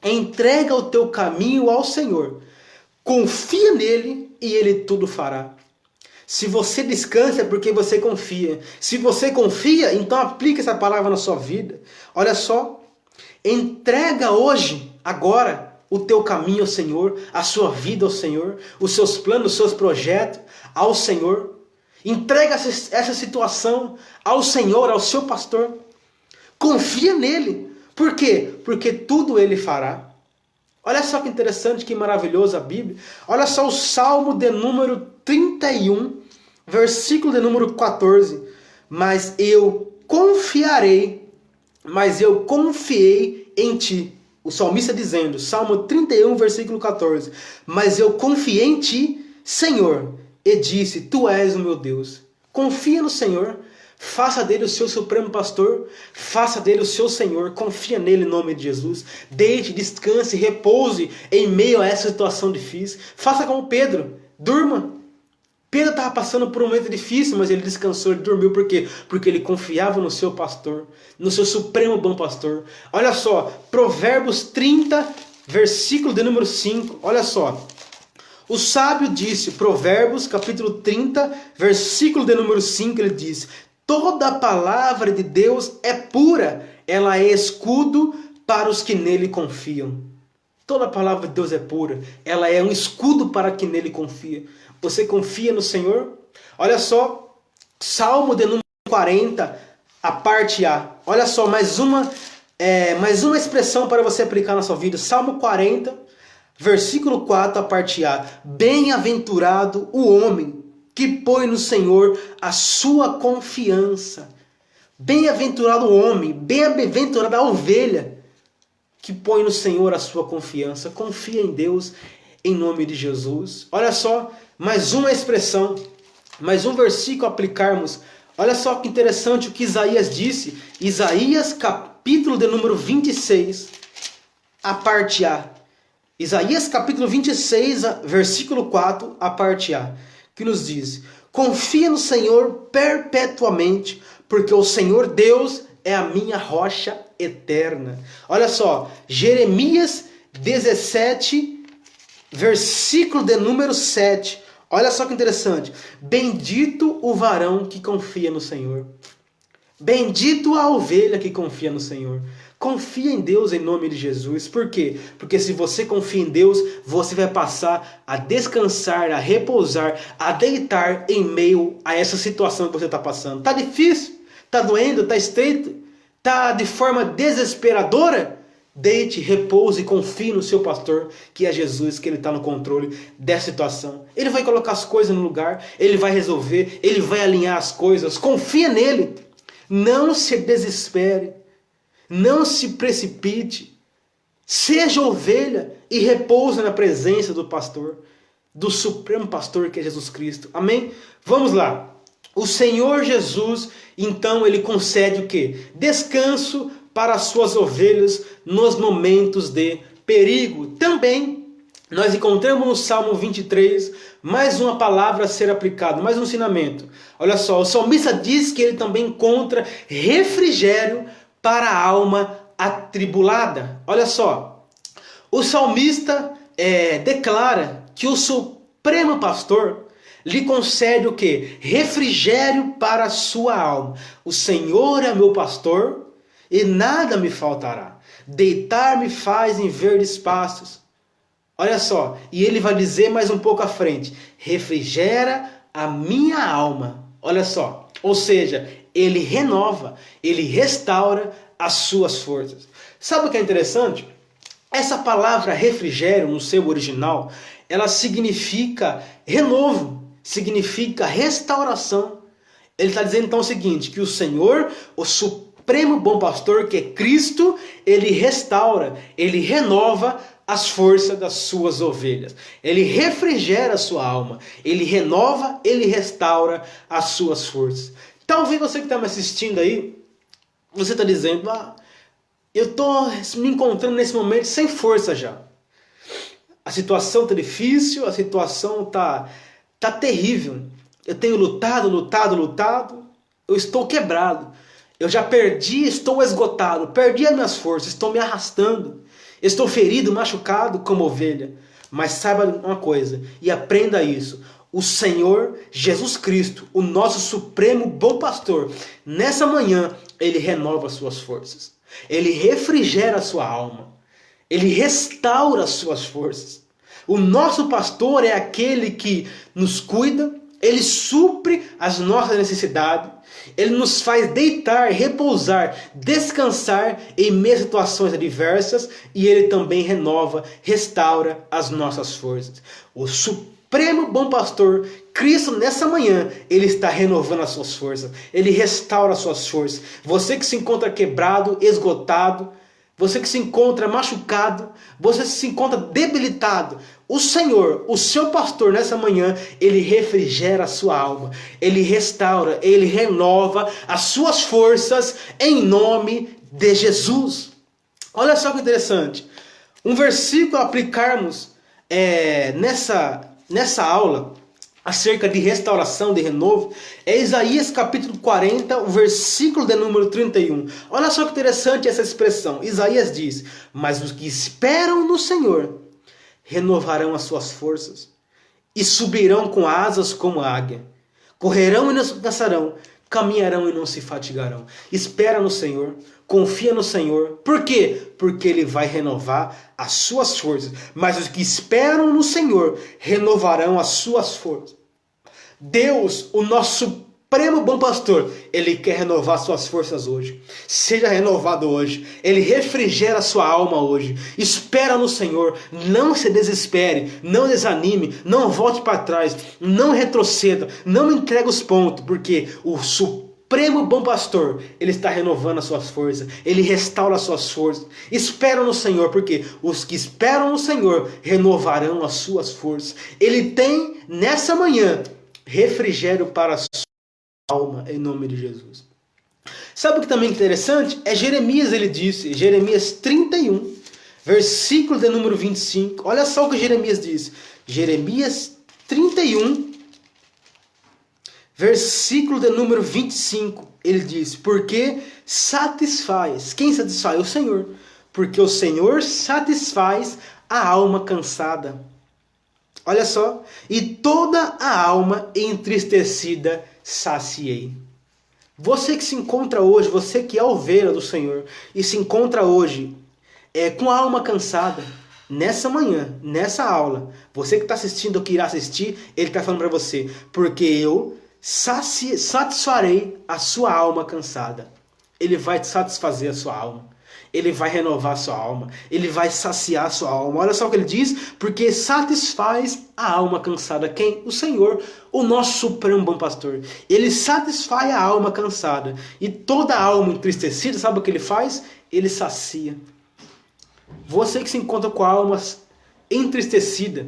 entrega o teu caminho ao Senhor, confia nele e ele tudo fará. Se você descansa é porque você confia. Se você confia, então aplique essa palavra na sua vida. Olha só, entrega hoje, agora, o teu caminho ao Senhor, a sua vida ao Senhor, os seus planos, os seus projetos ao Senhor. Entrega essa situação ao Senhor, ao seu pastor. Confia nele. Por quê? Porque tudo ele fará. Olha só que interessante, que maravilhoso a Bíblia. Olha só o Salmo de número 31, versículo de número 14. Mas eu confiei em ti. O salmista dizendo, Salmo 31, versículo 14. Mas eu confiei em ti, Senhor, e disse, tu és o meu Deus. Confia no Senhor. Faça dele o seu supremo pastor, faça dele o seu Senhor, confia nele em nome de Jesus, deite, descanse, repouse em meio a essa situação difícil. Faça como Pedro, durma. Pedro estava passando por um momento difícil, mas ele descansou, ele dormiu. Por quê? Porque ele confiava no seu pastor, no seu supremo bom pastor. Olha só, Provérbios 30, versículo de número 5, olha só. O sábio disse, Provérbios capítulo 30, versículo de número 5, ele diz: toda a palavra de Deus é pura, ela é escudo para os que nele confiam. Toda a palavra de Deus é pura, ela é um escudo para quem nele confia. Você confia no Senhor? Olha só, Salmo de número 40, a parte A. Olha só, mais uma expressão para você aplicar na sua vida. Salmo 40, versículo 4, a parte A. Bem-aventurado o homem que põe no Senhor a sua confiança. Bem-aventurado o homem, bem-aventurada a ovelha que põe no Senhor a sua confiança. Confia em Deus em nome de Jesus. Olha só, mais uma expressão, mais um versículo a aplicarmos. Olha só que interessante o que Isaías disse. Isaías capítulo de número 26, a parte A. Isaías capítulo 26, versículo 4, a parte A. Que nos diz: confia no Senhor perpetuamente, porque o Senhor Deus é a minha rocha eterna. Olha só, Jeremias 17, versículo de número 7. Olha só que interessante. Bendito o varão que confia no Senhor. Bendito a ovelha que confia no Senhor. Confia em Deus em nome de Jesus. Por quê? Porque se você confia em Deus, você vai passar a descansar, a repousar, a deitar em meio a essa situação que você está passando. Está difícil? Está doendo? Está estreito? Está de forma desesperadora? Deite, repouse e confie no seu pastor, que é Jesus, que ele está no controle dessa situação. Ele vai colocar as coisas no lugar, ele vai resolver, ele vai alinhar as coisas. Confia nele. Não se desespere. Não se precipite. Seja ovelha e repousa na presença do pastor, do supremo pastor que é Jesus Cristo. Amém? Vamos lá. O Senhor Jesus, então, ele concede o quê? Descanso para as suas ovelhas nos momentos de perigo. Também nós encontramos no Salmo 23 mais uma palavra a ser aplicada, mais um ensinamento. Olha só, o salmista diz que ele também encontra refrigério para a alma atribulada. Olha só, o salmista declara que o supremo pastor lhe concede o quê? Refrigério para a sua alma. O Senhor é meu pastor e nada me faltará. Deitar-me faz em verdes pastos. Olha só, e ele vai dizer mais um pouco à frente, refrigera a minha alma. Olha só, ou seja, ele renova, ele restaura as suas forças. Sabe o que é interessante? Essa palavra refrigério, no seu original, ela significa renovo, significa restauração. Ele está dizendo então o seguinte, que o Senhor, o supremo bom pastor, que é Cristo, ele restaura, ele renova as forças das suas ovelhas. Ele refrigera a sua alma. Ele renova, ele restaura as suas forças. Talvez você que está me assistindo aí, você está dizendo, eu estou me encontrando nesse momento sem força já. A situação está difícil, a situação tá terrível. Eu tenho lutado, eu estou quebrado. Eu já perdi, estou esgotado, perdi as minhas forças, estou me arrastando. Estou ferido, machucado como ovelha. Mas saiba uma coisa, e aprenda isso. O Senhor Jesus Cristo, o nosso supremo bom pastor, nessa manhã, ele renova as suas forças. Ele refrigera a sua alma. Ele restaura as suas forças. O nosso pastor é aquele que nos cuida, ele supre as nossas necessidades, ele nos faz deitar, repousar, descansar em meio a situações adversas e ele também renova, restaura as nossas forças. O supremo bom pastor, Cristo, nessa manhã, ele está renovando as suas forças, ele restaura as suas forças. Você que se encontra quebrado, esgotado, você que se encontra machucado, você que se encontra debilitado, o Senhor, o seu pastor, nessa manhã, ele refrigera a sua alma, ele restaura, ele renova as suas forças em nome de Jesus. Olha só que interessante, um versículo a aplicarmos nessa aula, acerca de restauração, de renovo, é Isaías capítulo 40, o versículo de número 31. Olha só que interessante essa expressão. Isaías diz, mas os que esperam no Senhor renovarão as suas forças e subirão com asas como águia. Correrão e não se cansarão, caminharão e não se fatigarão. Espera no Senhor, confia no Senhor. Por quê? Porque Ele vai renovar as suas forças. Mas os que esperam no Senhor renovarão as suas forças. Deus, o nosso supremo bom pastor, Ele quer renovar suas forças hoje. Seja renovado hoje. Ele refrigera a sua alma hoje. Espera no Senhor. Não se desespere. Não desanime. Não volte para trás. Não retroceda. Não entregue os pontos. Porque o supremo bom pastor, ele está renovando as suas forças. Ele restaura as suas forças. Espera no Senhor. Porque os que esperam no Senhor renovarão as suas forças. Ele tem nessa manhã refrigério para a sua alma, em nome de Jesus. Sabe o que também é interessante? É Jeremias, ele disse, Jeremias 31, versículo de número 25. Olha só o que Jeremias diz. Jeremias 31, versículo de número 25. Ele diz, porque satisfaz. Quem satisfaz? O Senhor. Porque o Senhor satisfaz a alma cansada. Olha só. E toda a alma entristecida saciei. Você que se encontra hoje, você que é ovelha do Senhor e se encontra hoje com a alma cansada, nessa manhã, nessa aula, você que está assistindo ou que irá assistir, ele está falando para você, porque eu satisfarei a sua alma cansada. Ele vai satisfazer a sua alma. Ele vai renovar sua alma, ele vai saciar sua alma. Olha só o que ele diz, porque satisfaz a alma cansada. Quem? O Senhor, o nosso supremo bom pastor. Ele satisfaz a alma cansada. E toda alma entristecida, sabe o que ele faz? Ele sacia. Você que se encontra com a alma entristecida,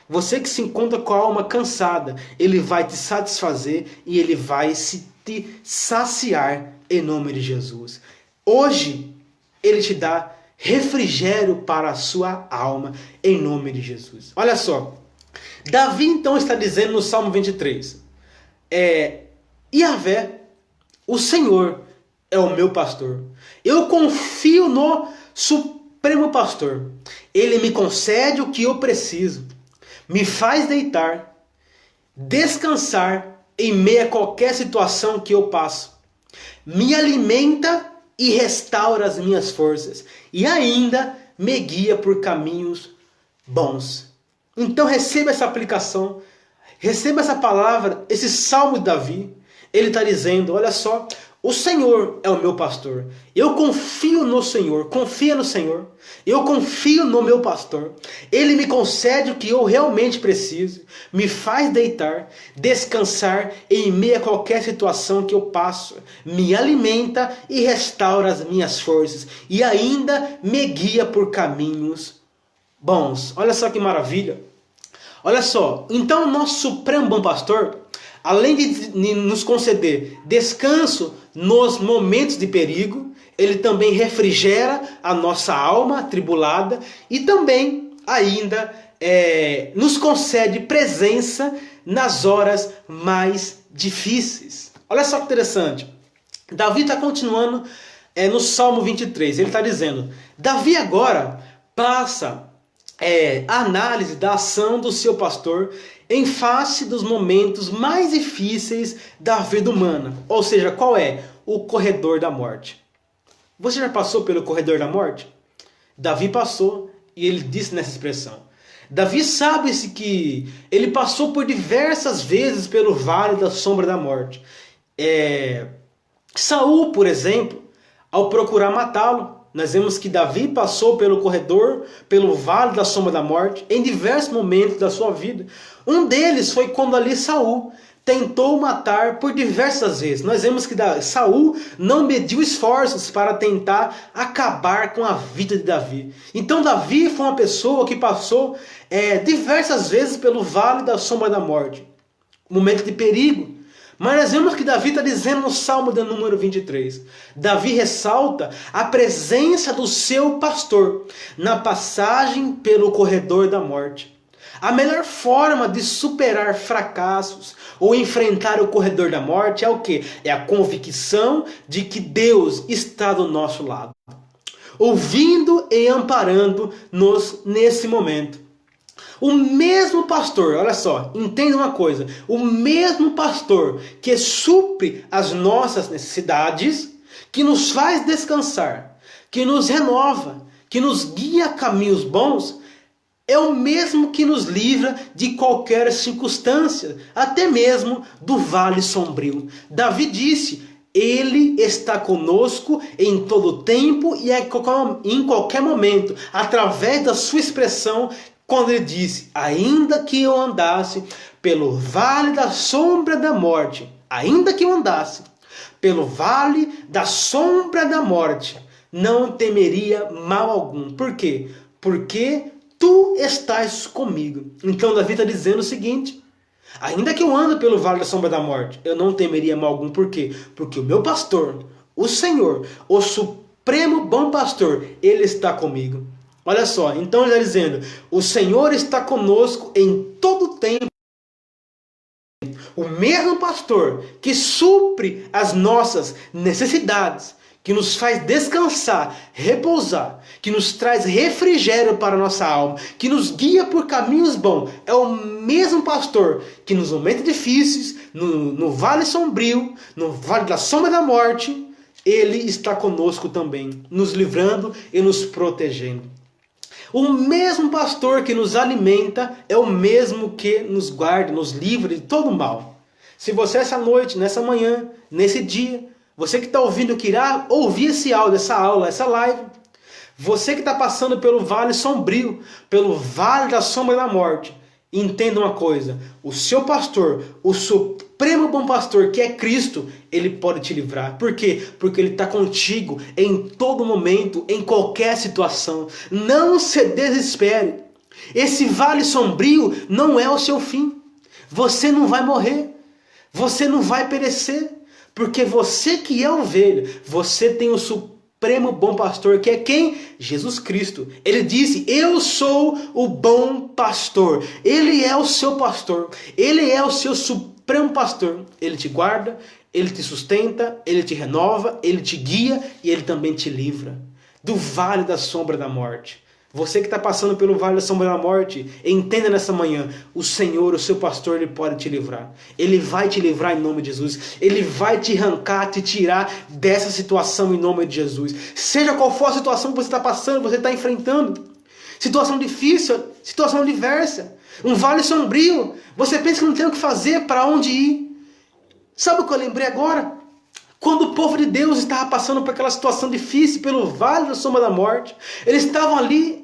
você que se encontra com a alma cansada, ele vai te satisfazer e ele vai te saciar em nome de Jesus. Hoje, ele te dá refrigério para a sua alma em nome de Jesus. Olha só, Davi então está dizendo no Salmo 23, Yahvé, o Senhor é o meu pastor. Eu confio no Supremo Pastor. Ele me concede o que eu preciso. Me faz deitar, descansar em meio a qualquer situação que eu passo. Me alimenta e restaura as minhas forças. E ainda me guia por caminhos bons. Então receba essa aplicação. Receba essa palavra, esse salmo de Davi. Ele está dizendo, olha só, o Senhor é o meu pastor. Eu confio no Senhor. Confia no Senhor. Eu confio no meu pastor. Ele me concede o que eu realmente preciso. Me faz deitar, descansar em meio a qualquer situação que eu passo. Me alimenta e restaura as minhas forças. E ainda me guia por caminhos bons. Olha só que maravilha. Olha só. Então o nosso supremo bom pastor, além de nos conceder descanso nos momentos de perigo, ele também refrigera a nossa alma atribulada e também ainda nos concede presença nas horas mais difíceis. Olha só que interessante. Davi está continuando no Salmo 23. Ele está dizendo, Davi agora passa a análise da ação do seu pastor em face dos momentos mais difíceis da vida humana. Ou seja, qual é? O corredor da morte. Você já passou pelo corredor da morte? Davi passou e ele disse nessa expressão. Davi sabe-se que ele passou por diversas vezes pelo vale da sombra da morte. Saul, por exemplo, ao procurar matá-lo, nós vemos que Davi passou pelo corredor, pelo vale da sombra da morte, em diversos momentos da sua vida. Um deles foi quando ali Saul tentou matar por diversas vezes. Nós vemos que Saul não mediu esforços para tentar acabar com a vida de Davi. Então Davi foi uma pessoa que passou diversas vezes pelo vale da sombra da morte. Momento de perigo. Mas nós vemos que Davi está dizendo no Salmo de número 23. Davi ressalta a presença do seu pastor na passagem pelo corredor da morte. A melhor forma de superar fracassos ou enfrentar o corredor da morte é o quê? É a convicção de que Deus está do nosso lado, ouvindo e amparando-nos nesse momento. O mesmo pastor, olha só, entenda uma coisa, o mesmo pastor que supre as nossas necessidades, que nos faz descansar, que nos renova, que nos guia a caminhos bons, é o mesmo que nos livra de qualquer circunstância, até mesmo do vale sombrio. Davi disse, ele está conosco em todo tempo e em qualquer momento, através da sua expressão, quando ele disse, ainda que eu andasse pelo vale da sombra da morte, ainda que eu andasse pelo vale da sombra da morte, não temeria mal algum. Por quê? Porque tu estás comigo. Então Davi está dizendo o seguinte, ainda que eu ande pelo vale da sombra da morte, eu não temeria mal algum. Por quê? Porque o meu pastor, o Senhor, o supremo bom pastor, ele está comigo. Olha só, então ele está dizendo, o Senhor está conosco em todo tempo. O mesmo pastor que supre as nossas necessidades, que nos faz descansar, repousar, que nos traz refrigério para a nossa alma, que nos guia por caminhos bons, é o mesmo pastor que nos momentos difíceis, no vale sombrio, no vale da sombra da morte, ele está conosco também, nos livrando e nos protegendo. O mesmo pastor que nos alimenta é o mesmo que nos guarda, nos livra de todo mal. Se você essa noite, nessa manhã, nesse dia, você que está ouvindo, que irá ouvir esse áudio, essa aula, essa live, Você que está passando pelo vale sombrio, pelo vale da sombra da morte, entenda uma coisa: o seu pastor, o supremo bom pastor, que é Cristo, ele pode te livrar. Por quê? Porque ele está contigo em todo momento, em qualquer situação. Não se desespere. Esse vale sombrio não é o seu fim. Você não vai morrer. Você não vai perecer. Porque você que é ovelha, você tem o supremo bom pastor, que é quem? Jesus Cristo. Ele disse: eu sou o bom pastor. Ele é o seu pastor. Ele é o seu supremo pastor. Ele te guarda, ele te sustenta, ele te renova, ele te guia e ele também te livra do vale da sombra da morte. Você que está passando pelo vale da sombra da morte, entenda nessa manhã: o Senhor, o seu pastor, ele pode te livrar. Ele vai te livrar em nome de Jesus. Ele vai te arrancar, te tirar dessa situação em nome de Jesus. Seja qual for a situação que você está passando, você está enfrentando. Situação difícil, situação diversa. Um vale sombrio. Você pensa que não tem o que fazer, para onde ir. Sabe o que eu lembrei agora? Quando o povo de Deus estava passando por aquela situação difícil, pelo vale da sombra da morte, eles estavam ali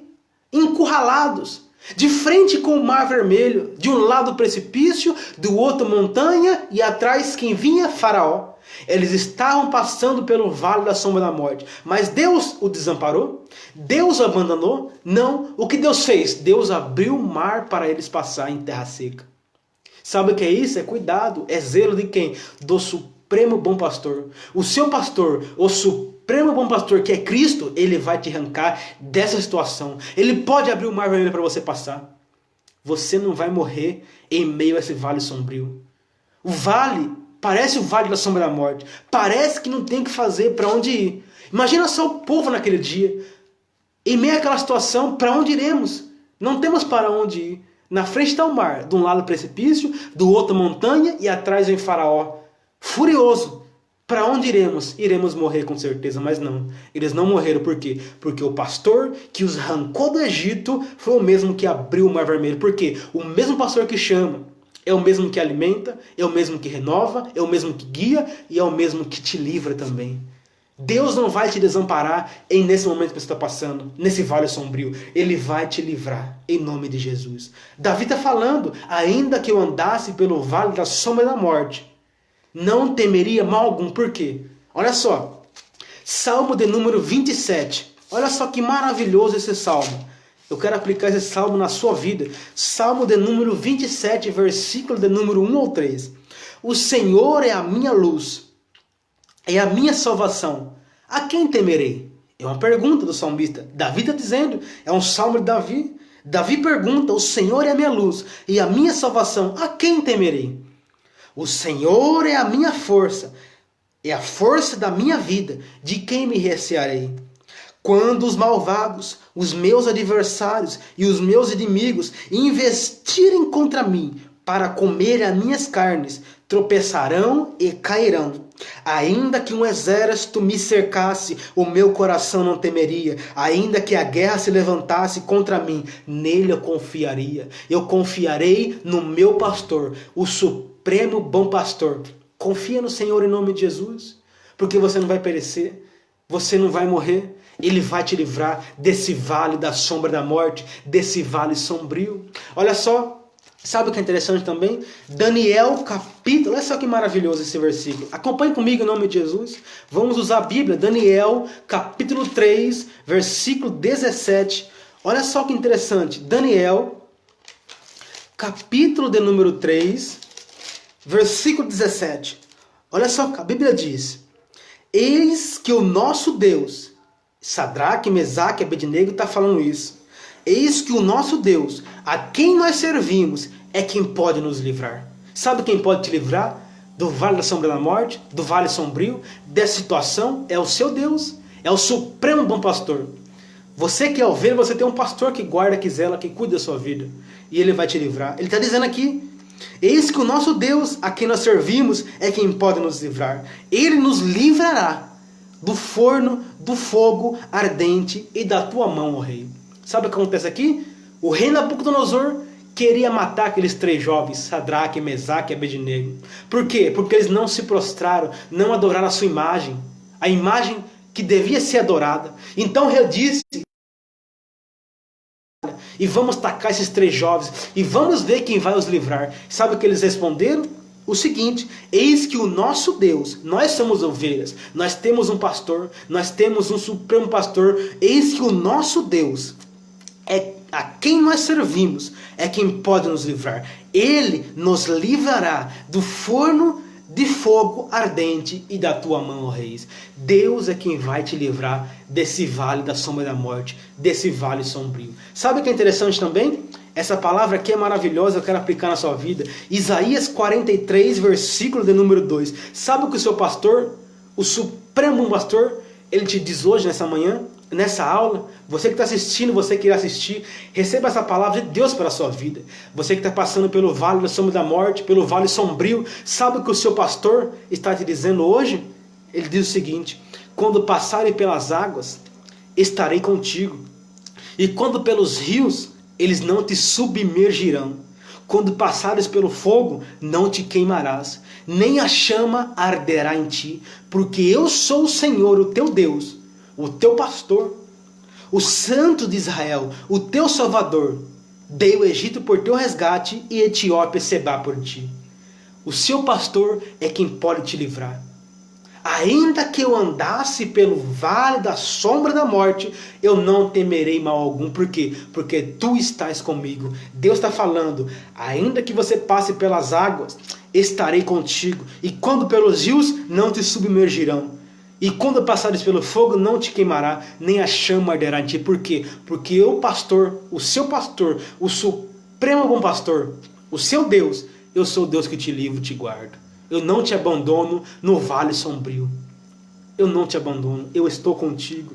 encurralados, de frente com o mar vermelho, de um lado o precipício, do outro montanha, e atrás quem vinha? Faraó. Eles estavam passando pelo vale da sombra da morte, mas Deus o desamparou? Deus o abandonou? Não. O que Deus fez? Deus abriu o mar para eles passar em terra seca. Sabe o que é isso? É cuidado, é zelo de quem? Do supremo bom pastor. O seu pastor, o supremo bom pastor, que é Cristo, ele vai te arrancar dessa situação. Ele pode abrir o mar vermelho para você passar. Você não vai morrer em meio a esse vale sombrio. O vale parece o vale da sombra da morte. Parece que não tem o que fazer, para onde ir. Imagina só o povo naquele dia. Em meio àquela situação, para onde iremos? Não temos para onde ir. Na frente está o mar, de um lado o precipício, do outro montanha, e atrás vem Faraó. Furioso. Para onde iremos? Iremos morrer com certeza, mas não. Eles não morreram, por quê? Porque o pastor que os arrancou do Egito foi o mesmo que abriu o mar vermelho. Por quê? O mesmo pastor que chama é o mesmo que alimenta, é o mesmo que renova, é o mesmo que guia e é o mesmo que te livra também. Deus não vai te desamparar nesse momento que você está passando, nesse vale sombrio. Ele vai te livrar, em nome de Jesus. Davi está falando: ainda que eu andasse pelo vale da sombra da morte, não temeria mal algum. Por quê? Olha só, Salmo de número 27. Olha só que maravilhoso esse salmo. Eu quero aplicar esse salmo na sua vida. Salmo de número 27, versículo de número 1 ou 3. O Senhor é a minha luz, é a minha salvação. A quem temerei? É uma pergunta do salmista. Davi está dizendo, é um salmo de Davi. Davi pergunta: o Senhor é a minha luz e a minha salvação. A quem temerei? O Senhor é a minha força, é a força da minha vida. De quem me recearei? Quando os malvados, os meus adversários e os meus inimigos investirem contra mim para comer as minhas carnes, tropeçarão e cairão. Ainda que um exército me cercasse, o meu coração não temeria. Ainda que a guerra se levantasse contra mim, nele eu confiaria. Eu confiarei no meu pastor, o supremo bom pastor. Confia no Senhor em nome de Jesus, porque você não vai perecer, você não vai morrer. Ele vai te livrar desse vale da sombra da morte, desse vale sombrio. Olha só. Sabe o que é interessante também? Daniel capítulo, olha só que maravilhoso esse versículo. Acompanhe comigo em nome de Jesus. Vamos usar a Bíblia. Daniel capítulo 3, versículo 17. Olha só que interessante. Daniel capítulo de número 3, versículo 17. Olha só, a Bíblia diz: eis que o nosso Deus, Sadraque, Mesaque e Abednego está falando isso. Eis que o nosso Deus, a quem nós servimos, é quem pode nos livrar. Sabe quem pode te livrar do vale da sombra da morte, do vale sombrio, dessa situação? É o seu Deus, é o supremo bom pastor. Você que é ovelha, você tem um pastor que guarda, que zela, que cuida da sua vida. E ele vai te livrar. Ele está dizendo aqui: eis que o nosso Deus, a quem nós servimos, é quem pode nos livrar. Ele nos livrará do forno, do fogo ardente e da tua mão, ó rei. Sabe o que acontece aqui? O rei Nabucodonosor queria matar aqueles 3 jovens, Sadraque, Mesaque e Abednego. Por quê? Porque eles não se prostraram, não adoraram a sua imagem. A imagem que devia ser adorada. Então eu disse, e vamos tacar esses 3 jovens, e vamos ver quem vai os livrar. Sabe o que eles responderam? O seguinte: eis que o nosso Deus, nós somos ovelhas, nós temos um pastor, nós temos um supremo pastor, eis que o nosso Deus, é a quem nós servimos, é quem pode nos livrar. Ele nos livrará do forno de fogo ardente e da tua mão, ó reis. Deus é quem vai te livrar desse vale da sombra da morte, desse vale sombrio. Sabe o que é interessante também? Essa palavra aqui é maravilhosa, eu quero aplicar na sua vida. Isaías 43, versículo de número 2. Sabe o que o seu pastor, o supremo pastor, ele te diz hoje, nessa manhã, nessa aula? Você que está assistindo, você que irá assistir, receba essa palavra de Deus para a sua vida. Você que está passando pelo vale da sombra da morte, pelo vale sombrio, sabe o que o seu pastor está te dizendo hoje? Ele diz o seguinte: quando passarem pelas águas, estarei contigo. E quando pelos rios, eles não te submergirão. Quando passares pelo fogo, não te queimarás, nem a chama arderá em ti, porque eu sou o Senhor, o teu Deus, o teu pastor, o Santo de Israel, o teu Salvador. Dei o Egito por teu resgate e Etiópia Sebá por ti. O seu pastor é quem pode te livrar. Ainda que eu andasse pelo vale da sombra da morte, eu não temerei mal algum. Por quê? Porque tu estás comigo. Deus está falando: ainda que você passe pelas águas, estarei contigo. E quando pelos rios, não te submergirão. E quando passares pelo fogo, não te queimará, nem a chama arderá em ti. Por quê? Porque eu, pastor, o seu pastor, o supremo bom pastor, o seu Deus, eu sou o Deus que te livro e te guardo. Eu não te abandono no vale sombrio. Eu não te abandono, eu estou contigo.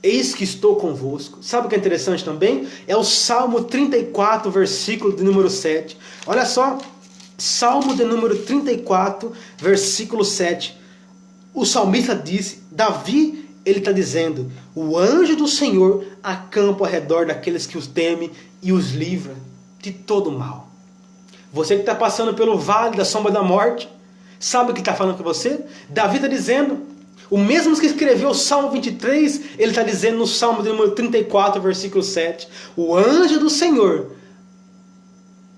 Eis que estou convosco. Sabe o que é interessante também? É o Salmo 34, versículo de número 7. Olha só, Salmo de número 34, versículo 7. O salmista disse, Davi, ele está dizendo: o anjo do Senhor acampa ao redor daqueles que os temem e os livra de todo mal. Você que está passando pelo vale da sombra da morte, sabe o que está falando com você? Davi está dizendo, o mesmo que escreveu o Salmo 23, ele está dizendo no Salmo de número 34, versículo 7, o anjo do Senhor,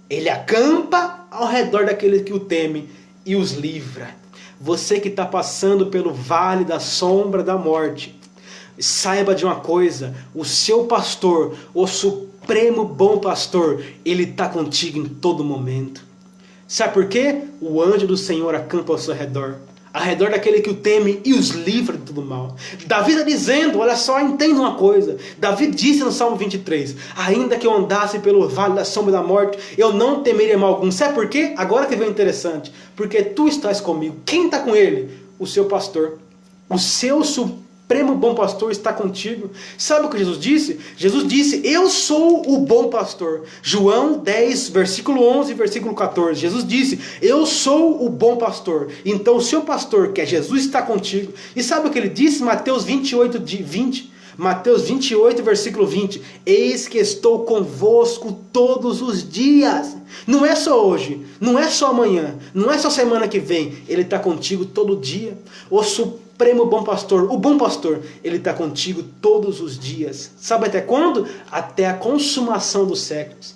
ele acampa ao redor daqueles que o temem e os livra. Você que está passando pelo vale da sombra da morte, saiba de uma coisa: o seu pastor, o supremo bom pastor, ele está contigo em todo momento. Sabe por quê? O anjo do Senhor acampa ao seu redor, ao redor daquele que o teme e os livra de todo mal. Davi está dizendo, olha só, entenda uma coisa. Davi disse no Salmo 23, ainda que eu andasse pelo vale da sombra da morte, eu não temeria mal algum. Sabe por quê? Agora que vem interessante. Porque tu estás comigo. Quem está com ele? O seu pastor. O seu supremo bom pastor está contigo. Sabe o que Jesus disse? Jesus disse, eu sou o bom pastor. João 10, versículo 11 e versículo 14. Jesus disse, eu sou o bom pastor. Então o seu pastor, que é Jesus, está contigo. E sabe o que ele disse? Mateus 28, 20. Mateus 28, versículo 20. Eis que estou convosco todos os dias. Não é só hoje, não é só amanhã, não é só semana que vem. Ele está contigo todo dia. O supremo bom pastor, o bom pastor, ele está contigo todos os dias. Sabe até quando? Até a consumação dos séculos.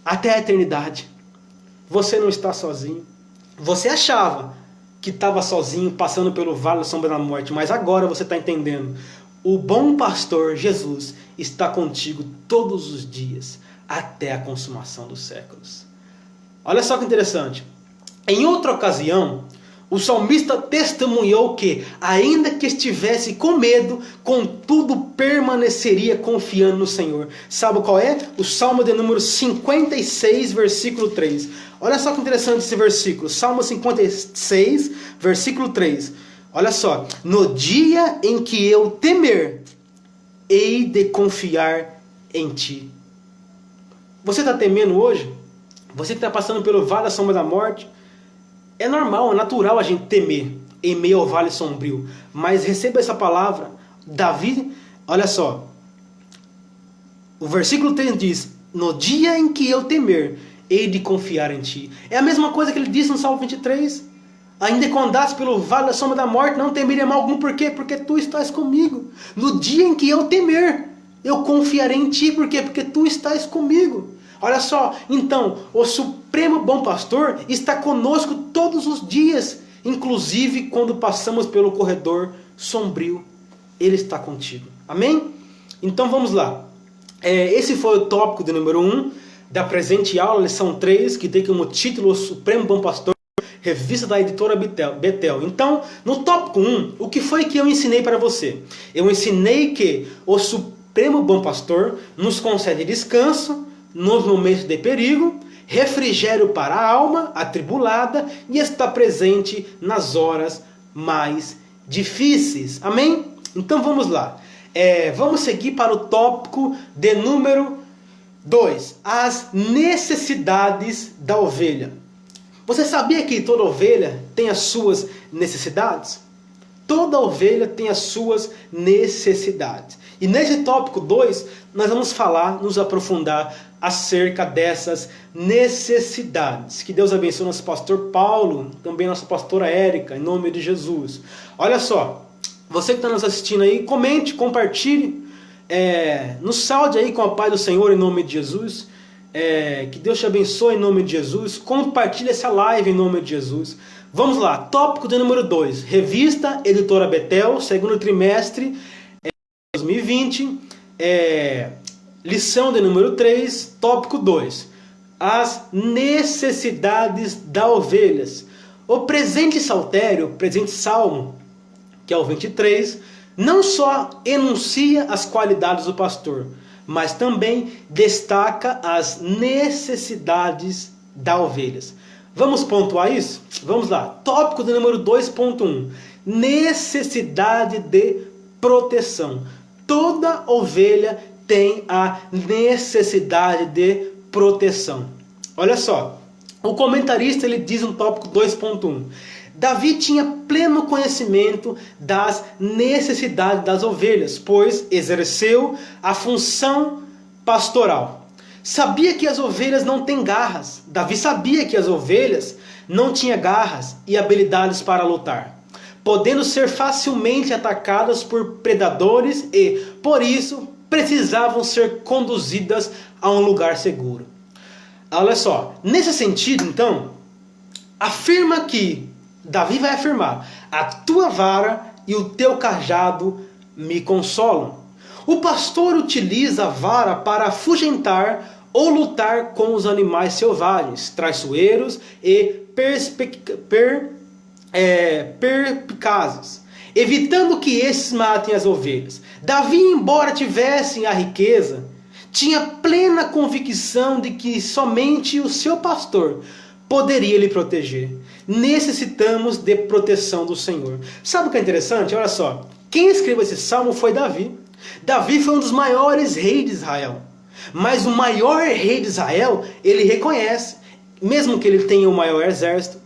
Até a eternidade. Você não está sozinho. Você achava que estava sozinho, passando pelo vale da sombra da morte, mas agora você está entendendo. O bom pastor, Jesus, está contigo todos os dias, até a consumação dos séculos. Olha só que interessante. Em outra ocasião, o salmista testemunhou que, ainda que estivesse com medo, contudo permaneceria confiando no Senhor. Sabe qual é? O Salmo de número 56, versículo 3. Olha só que interessante esse versículo. Salmo 56, versículo 3. Olha só. No dia em que eu temer, hei de confiar em ti. Você está temendo hoje? Você que está passando pelo vale da sombra da morte? É normal, é natural a gente temer em meio ao vale sombrio. Mas receba essa palavra. Davi, olha só. O versículo 3 diz, no dia em que eu temer, hei de confiar em ti. É a mesma coisa que ele disse no Salmo 23. Ainda que eu andasse pelo vale da sombra da morte, não temeria mal algum. Por quê? Porque tu estás comigo. No dia em que eu temer, eu confiarei em ti. Por quê? Porque tu estás comigo. Olha só, então, o Supremo Bom Pastor está conosco todos os dias. Inclusive quando passamos pelo corredor sombrio, Ele está contigo. Amém? Então vamos lá. Esse foi o tópico de número 1 da presente aula, lição 3, que tem como título o Supremo Bom Pastor, revista da editora Betel. Então, no tópico 1, o que foi que eu ensinei para você? Eu ensinei que o Supremo Bom Pastor nos concede descanso nos momentos de perigo, refrigério para a alma atribulada e está presente nas horas mais difíceis. Amém? Então vamos lá. Vamos seguir para o tópico de número 2. As necessidades da ovelha. Você sabia que toda ovelha tem as suas necessidades? Toda ovelha tem as suas necessidades. E nesse tópico 2, nós vamos nos aprofundar acerca dessas necessidades. Que Deus abençoe nosso pastor Paulo, também nossa pastora Érica, em nome de Jesus. Olha só, você que está nos assistindo aí, comente, compartilhe, nos salde aí com a paz do Senhor em nome de Jesus. Que Deus te abençoe em nome de Jesus. Compartilhe essa live em nome de Jesus. Vamos lá, tópico de número 2. Revista Editora Betel, segundo trimestre 2020. Lição de número 3, tópico 2. As necessidades das ovelhas. O presente saltério, o presente salmo, que é o 23, não só enuncia as qualidades do pastor, mas também destaca as necessidades das ovelhas. Vamos pontuar isso? Vamos lá. Tópico do número 2.1. Necessidade de proteção. Toda ovelha tem a necessidade de proteção. Olha só. O comentarista ele diz no tópico 2.1. Davi tinha pleno conhecimento das necessidades das ovelhas, pois exerceu a função pastoral. Sabia que as ovelhas não têm garras. Davi sabia que as ovelhas não tinham garras e habilidades para lutar, podendo ser facilmente atacadas por predadores e, por isso, precisavam ser conduzidas a um lugar seguro. Olha só, nesse sentido, então, Davi vai afirmar: a tua vara e o teu cajado me consolam. O pastor utiliza a vara para afugentar ou lutar com os animais selvagens, traiçoeiros e perspicazes, evitando que esses matem as ovelhas. Davi, embora tivesse a riqueza, tinha plena convicção de que somente o seu pastor poderia lhe proteger. Necessitamos de proteção do Senhor. Sabe o que é interessante? Olha só. Quem escreveu esse salmo foi Davi. Davi foi um dos maiores reis de Israel. Mas o maior rei de Israel, ele reconhece, mesmo que ele tenha o maior exército,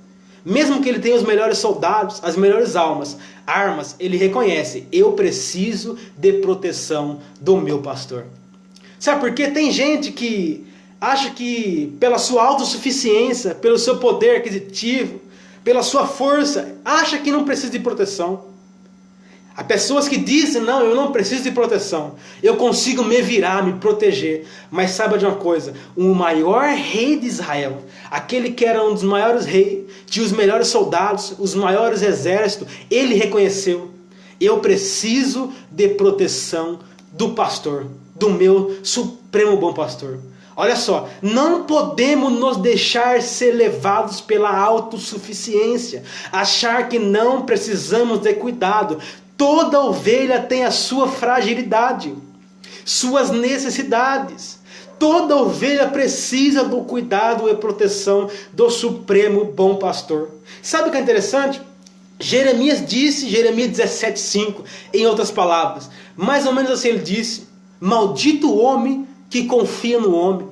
mesmo que ele tenha os melhores soldados, as melhores armas, ele reconhece: eu preciso de proteção do meu pastor. Sabe por quê? Tem gente que acha que pela sua autossuficiência, pelo seu poder aquisitivo, pela sua força, acha que não precisa de proteção. Há pessoas que dizem: não, eu não preciso de proteção, eu consigo me virar, me proteger. Mas saiba de uma coisa: o maior rei de Israel, aquele que era um dos maiores reis, tinha os melhores soldados, os maiores exércitos, ele reconheceu: eu preciso de proteção do pastor, do meu supremo bom pastor. Olha só, não podemos nos deixar ser levados pela autossuficiência, achar que não precisamos de cuidado. Toda ovelha tem a sua fragilidade, suas necessidades. Toda ovelha precisa do cuidado e proteção do supremo bom pastor. Sabe o que é interessante? Jeremias disse, Jeremias 17,5, em outras palavras, mais ou menos assim ele disse: maldito o homem que confia no homem,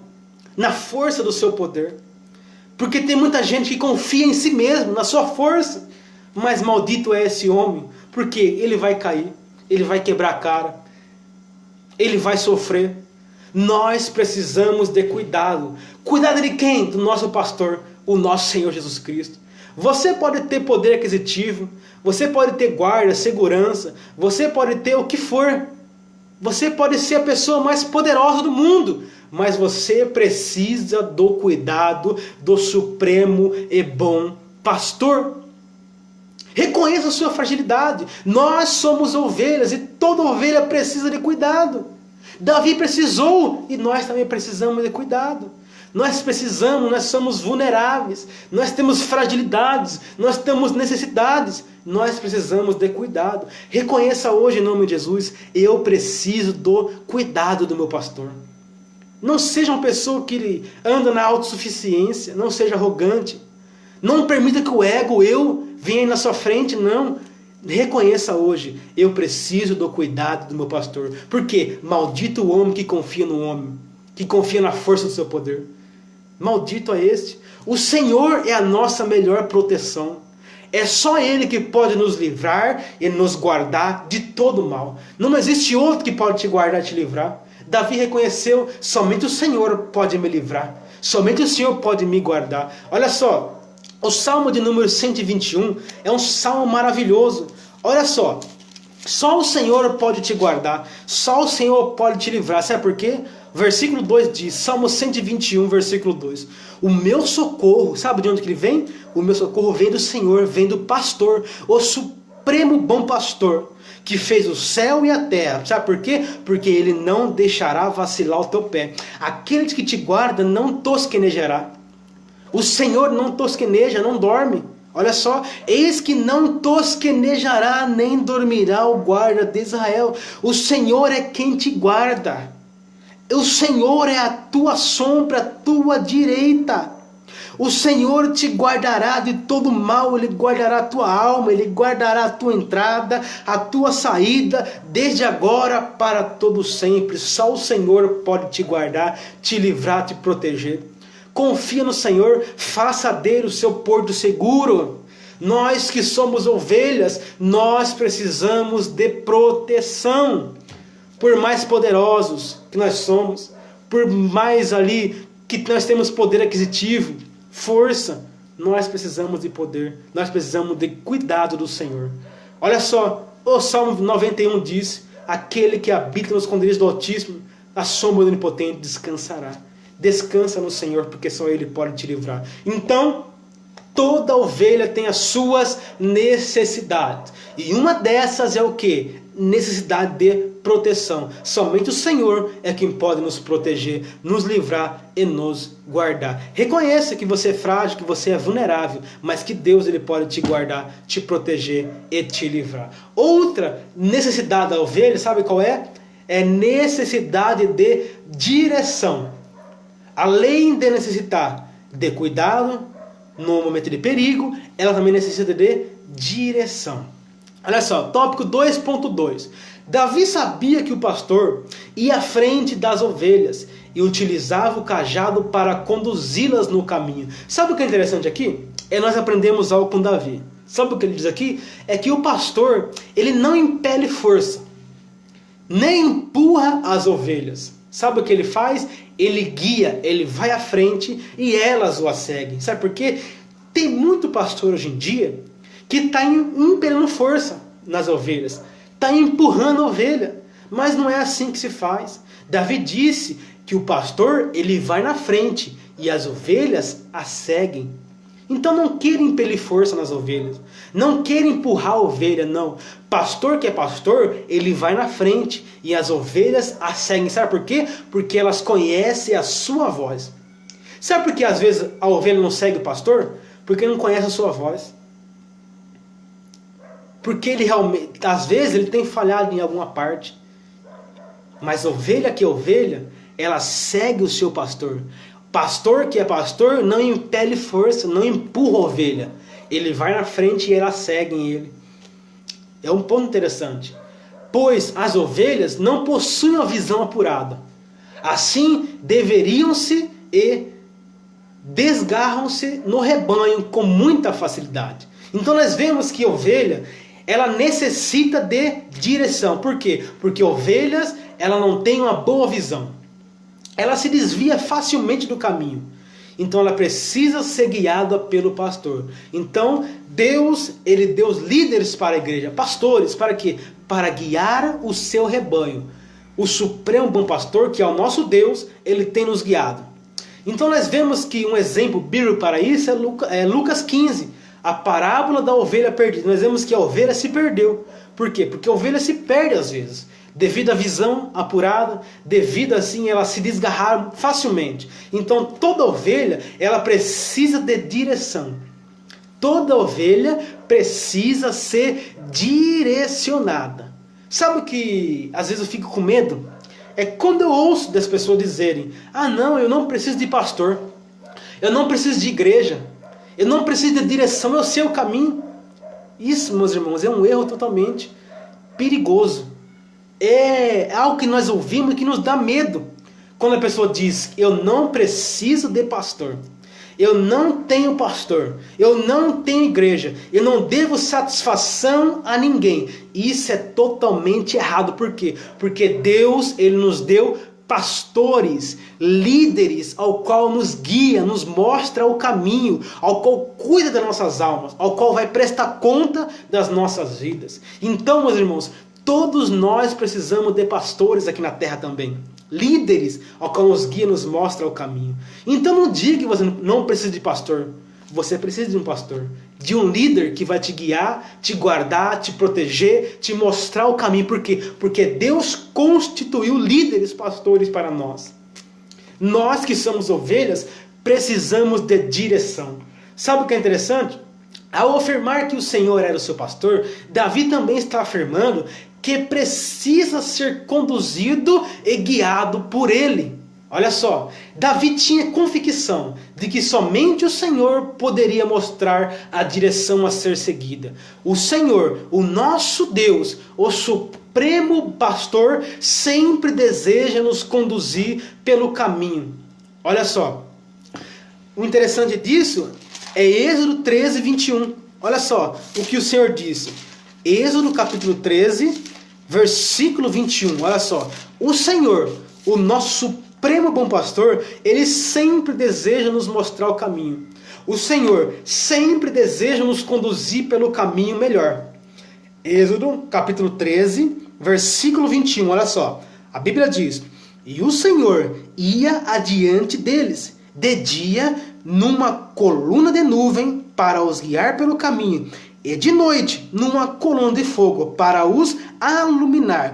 na força do seu poder. Porque tem muita gente que confia em si mesmo, na sua força. Mas maldito é esse homem, porque ele vai cair, ele vai quebrar a cara, ele vai sofrer. Nós precisamos de cuidado. Cuidado de quem? Do nosso pastor, o nosso Senhor Jesus Cristo. Você pode ter poder aquisitivo, você pode ter guarda, segurança, você pode ter o que for. Você pode ser a pessoa mais poderosa do mundo, mas você precisa do cuidado do supremo e bom pastor. Reconheça a sua fragilidade. Nós somos ovelhas e toda ovelha precisa de cuidado. Davi precisou e nós também precisamos de cuidado. Nós precisamos, nós somos vulneráveis, nós temos fragilidades, nós temos necessidades, nós precisamos de cuidado. Reconheça hoje em nome de Jesus, eu preciso do cuidado do meu pastor. Não seja uma pessoa que anda na autossuficiência, não seja arrogante. Não permita que o ego, eu, venha na sua frente, não. Reconheça hoje, eu preciso do cuidado do meu pastor. Porque maldito o homem que confia no homem, que confia na força do seu poder. Maldito é este. O Senhor é a nossa melhor proteção. É só Ele que pode nos livrar e nos guardar de todo mal. Não existe outro que pode te guardar e te livrar. Davi reconheceu, somente o Senhor pode me livrar. Somente o Senhor pode me guardar. Olha só, o Salmo de número 121 é um salmo maravilhoso. Olha só o Senhor pode te guardar. Só o Senhor pode te livrar. Sabe por quê? Versículo 2 diz, Salmo 121, versículo 2. O meu socorro, sabe de onde que ele vem? O meu socorro vem do Senhor, vem do pastor, o supremo bom pastor, que fez o céu e a terra. Sabe por quê? Porque ele não deixará vacilar o teu pé. Aquele que te guarda não tosquenejará. O Senhor não tosqueneja, não dorme. Olha só, eis que não tosquenejará, nem dormirá o guarda de Israel. O Senhor é quem te guarda. O Senhor é a tua sombra, a tua direita. O Senhor te guardará de todo mal, Ele guardará a tua alma, Ele guardará a tua entrada, a tua saída, desde agora para todo sempre. Só o Senhor pode te guardar, te livrar, te proteger. Confia no Senhor, faça dele o seu porto seguro. Nós que somos ovelhas, nós precisamos de proteção. Por mais poderosos que nós somos, por mais ali que nós temos poder aquisitivo, força, nós precisamos de poder, nós precisamos de cuidado do Senhor. Olha só, o Salmo 91 diz, aquele que habita nos esconderijos do Altíssimo, a sombra do Onipotente descansará. Descansa no Senhor, porque só Ele pode te livrar. Então, toda ovelha tem as suas necessidades. E uma dessas é o quê? Necessidade de proteção. Somente o Senhor é quem pode nos proteger, nos livrar e nos guardar. Reconheça que você é frágil, que você é vulnerável, mas que Deus ele pode te guardar, te proteger e te livrar. Outra necessidade da ovelha, sabe qual é? É necessidade de direção. Além de necessitar de cuidado no momento de perigo, ela também necessita de direção. Olha só, tópico 2.2. Davi sabia que o pastor ia à frente das ovelhas e utilizava o cajado para conduzi-las no caminho. Sabe o que é interessante aqui? Nós aprendemos algo com Davi. Sabe o que ele diz aqui? É que o pastor, ele não impele força, nem empurra as ovelhas. Sabe o que ele faz? Ele guia, ele vai à frente e elas o seguem. Sabe por quê? Tem muito pastor hoje em dia que está impelindo força nas ovelhas, está empurrando a ovelha, mas não é assim que se faz. Davi disse que o pastor ele vai na frente e as ovelhas a seguem. Então não queira impelir força nas ovelhas, não queira empurrar a ovelha, não. Pastor que é pastor, ele vai na frente e as ovelhas a seguem. Sabe por quê? Porque elas conhecem a sua voz. Sabe por que às vezes a ovelha não segue o pastor? Porque não conhece a sua voz. Porque ele realmente, às vezes ele tem falhado em alguma parte. Mas ovelha que é ovelha, ela segue o seu pastor. Pastor que é pastor não impele força, não empurra a ovelha. Ele vai na frente e elas seguem ele. É um ponto interessante. Pois as ovelhas não possuem uma visão apurada. Assim deveriam-se e desgarram-se no rebanho com muita facilidade. Então nós vemos que a ovelha, ela necessita de direção. Por quê? Porque ovelhas, ela não tem uma boa visão. Ela se desvia facilmente do caminho. Então ela precisa ser guiada pelo pastor. Então Deus, ele deu os líderes para a igreja, pastores, para quê? Para guiar o seu rebanho. O supremo bom pastor, que é o nosso Deus, ele tem nos guiado. Então nós vemos que um exemplo bíblico para isso é Lucas 15, a parábola da ovelha perdida. Nós vemos que a ovelha se perdeu. Por quê? Porque a ovelha se perde às vezes, devido à visão apurada, devido assim ela se desgarrar facilmente. Então toda ovelha, ela precisa de direção. Toda ovelha precisa ser direcionada. Sabe o que às vezes eu fico com medo? É quando eu ouço das pessoas dizerem: ah não, eu não preciso de pastor, eu não preciso de igreja, eu não preciso de direção, eu sei o caminho. Isso, meus irmãos, é um erro totalmente perigoso. É algo que nós ouvimos que nos dá medo. Quando a pessoa diz: eu não preciso de pastor, eu não tenho pastor, eu não tenho igreja, eu não devo satisfação a ninguém. Isso é totalmente errado. Por quê? Porque Deus, ele nos deu pastores, líderes, ao qual nos guia, nos mostra o caminho, ao qual cuida das nossas almas, ao qual vai prestar conta das nossas vidas. Então, meus irmãos, todos nós precisamos de pastores aqui na terra também. Líderes, ao qual nos guia, nos mostra o caminho. Então não diga que você não precisa de pastor. Você precisa de um pastor, de um líder que vai te guiar, te guardar, te proteger, te mostrar o caminho. Por quê? Porque Deus constituiu líderes, pastores para nós. Nós que somos ovelhas, precisamos de direção. Sabe o que é interessante? Ao afirmar que o Senhor era o seu pastor, Davi também está afirmando que precisa ser conduzido e guiado por ele. Olha só, Davi tinha convicção de que somente o Senhor poderia mostrar a direção a ser seguida. O Senhor, o nosso Deus, o supremo pastor, sempre deseja nos conduzir pelo caminho. Olha só, o interessante disso é Êxodo 13, 21. Olha só o que o Senhor disse. Êxodo capítulo 13, versículo 21. Olha só, o Senhor, o nosso supremo bom pastor, ele sempre deseja nos mostrar o caminho. O Senhor sempre deseja nos conduzir pelo caminho melhor. Êxodo capítulo 13, versículo 21. Olha só, a Bíblia diz: e o Senhor ia adiante deles de dia numa coluna de nuvem para os guiar pelo caminho, e de noite numa coluna de fogo para os iluminar,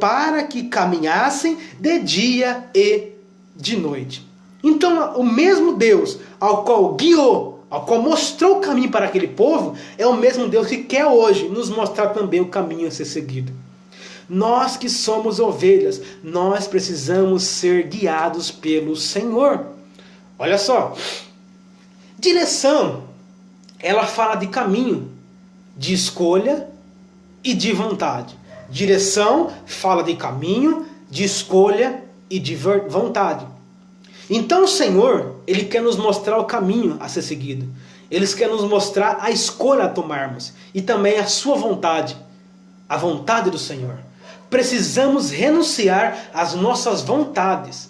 para que caminhassem de dia e de noite. Então o mesmo Deus ao qual guiou, ao qual mostrou o caminho para aquele povo, é o mesmo Deus que quer hoje nos mostrar também o caminho a ser seguido. Nós que somos ovelhas, nós precisamos ser guiados pelo Senhor. Olha só, direção, ela fala de caminho, de escolha e de vontade. Direção fala de caminho, de escolha e de vontade. Então o Senhor, ele quer nos mostrar o caminho a ser seguido. Ele quer nos mostrar a escolha a tomarmos e também a sua vontade, a vontade do Senhor. Precisamos renunciar às nossas vontades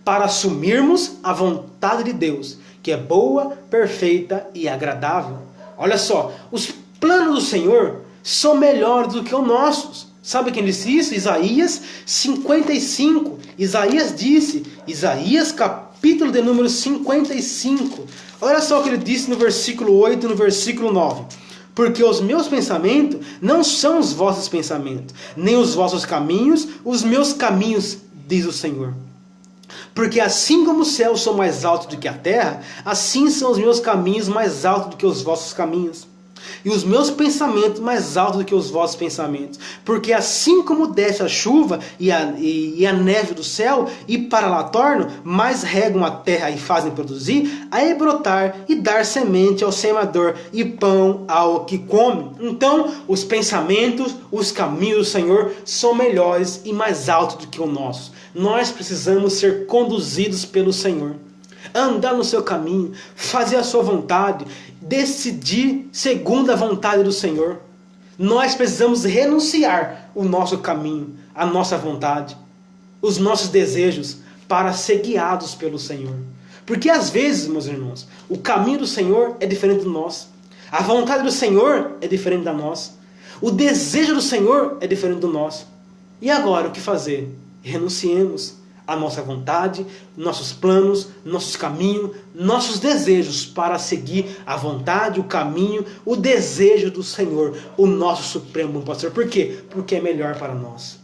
para assumirmos a vontade de Deus, que é boa, perfeita e agradável. Olha só, os planos do Senhor são melhores do que os nossos. Sabe quem disse isso? Isaías 55. Isaías disse, Isaías capítulo de número 55. Olha só o que ele disse no versículo 8 e no versículo 9. Porque os meus pensamentos não são os vossos pensamentos, nem os vossos caminhos, os meus caminhos, diz o Senhor. Porque assim como os céus são mais altos do que a terra, assim são os meus caminhos mais altos do que os vossos caminhos, e os meus pensamentos mais altos do que os vossos pensamentos. Porque assim como desce a chuva e a neve do céu, e para lá tornam, mais regam a terra e fazem produzir, aí brotar e dar semente ao semeador e pão ao que come. Então os pensamentos, os caminhos do Senhor são melhores e mais altos do que o nosso. Nós precisamos ser conduzidos pelo Senhor, andar no seu caminho, fazer a sua vontade, decidir segundo a vontade do Senhor. Nós precisamos renunciar o nosso caminho, a nossa vontade, os nossos desejos, para ser guiados pelo Senhor. Porque às vezes, meus irmãos, o caminho do Senhor é diferente do nosso. A vontade do Senhor é diferente da nossa. O desejo do Senhor é diferente do nosso. E agora, o que fazer? Renunciemos à nossa vontade, nossos planos, nossos caminhos, nossos desejos para seguir a vontade, o caminho, o desejo do Senhor, o nosso supremo bom pastor. Por quê? Porque é melhor para nós.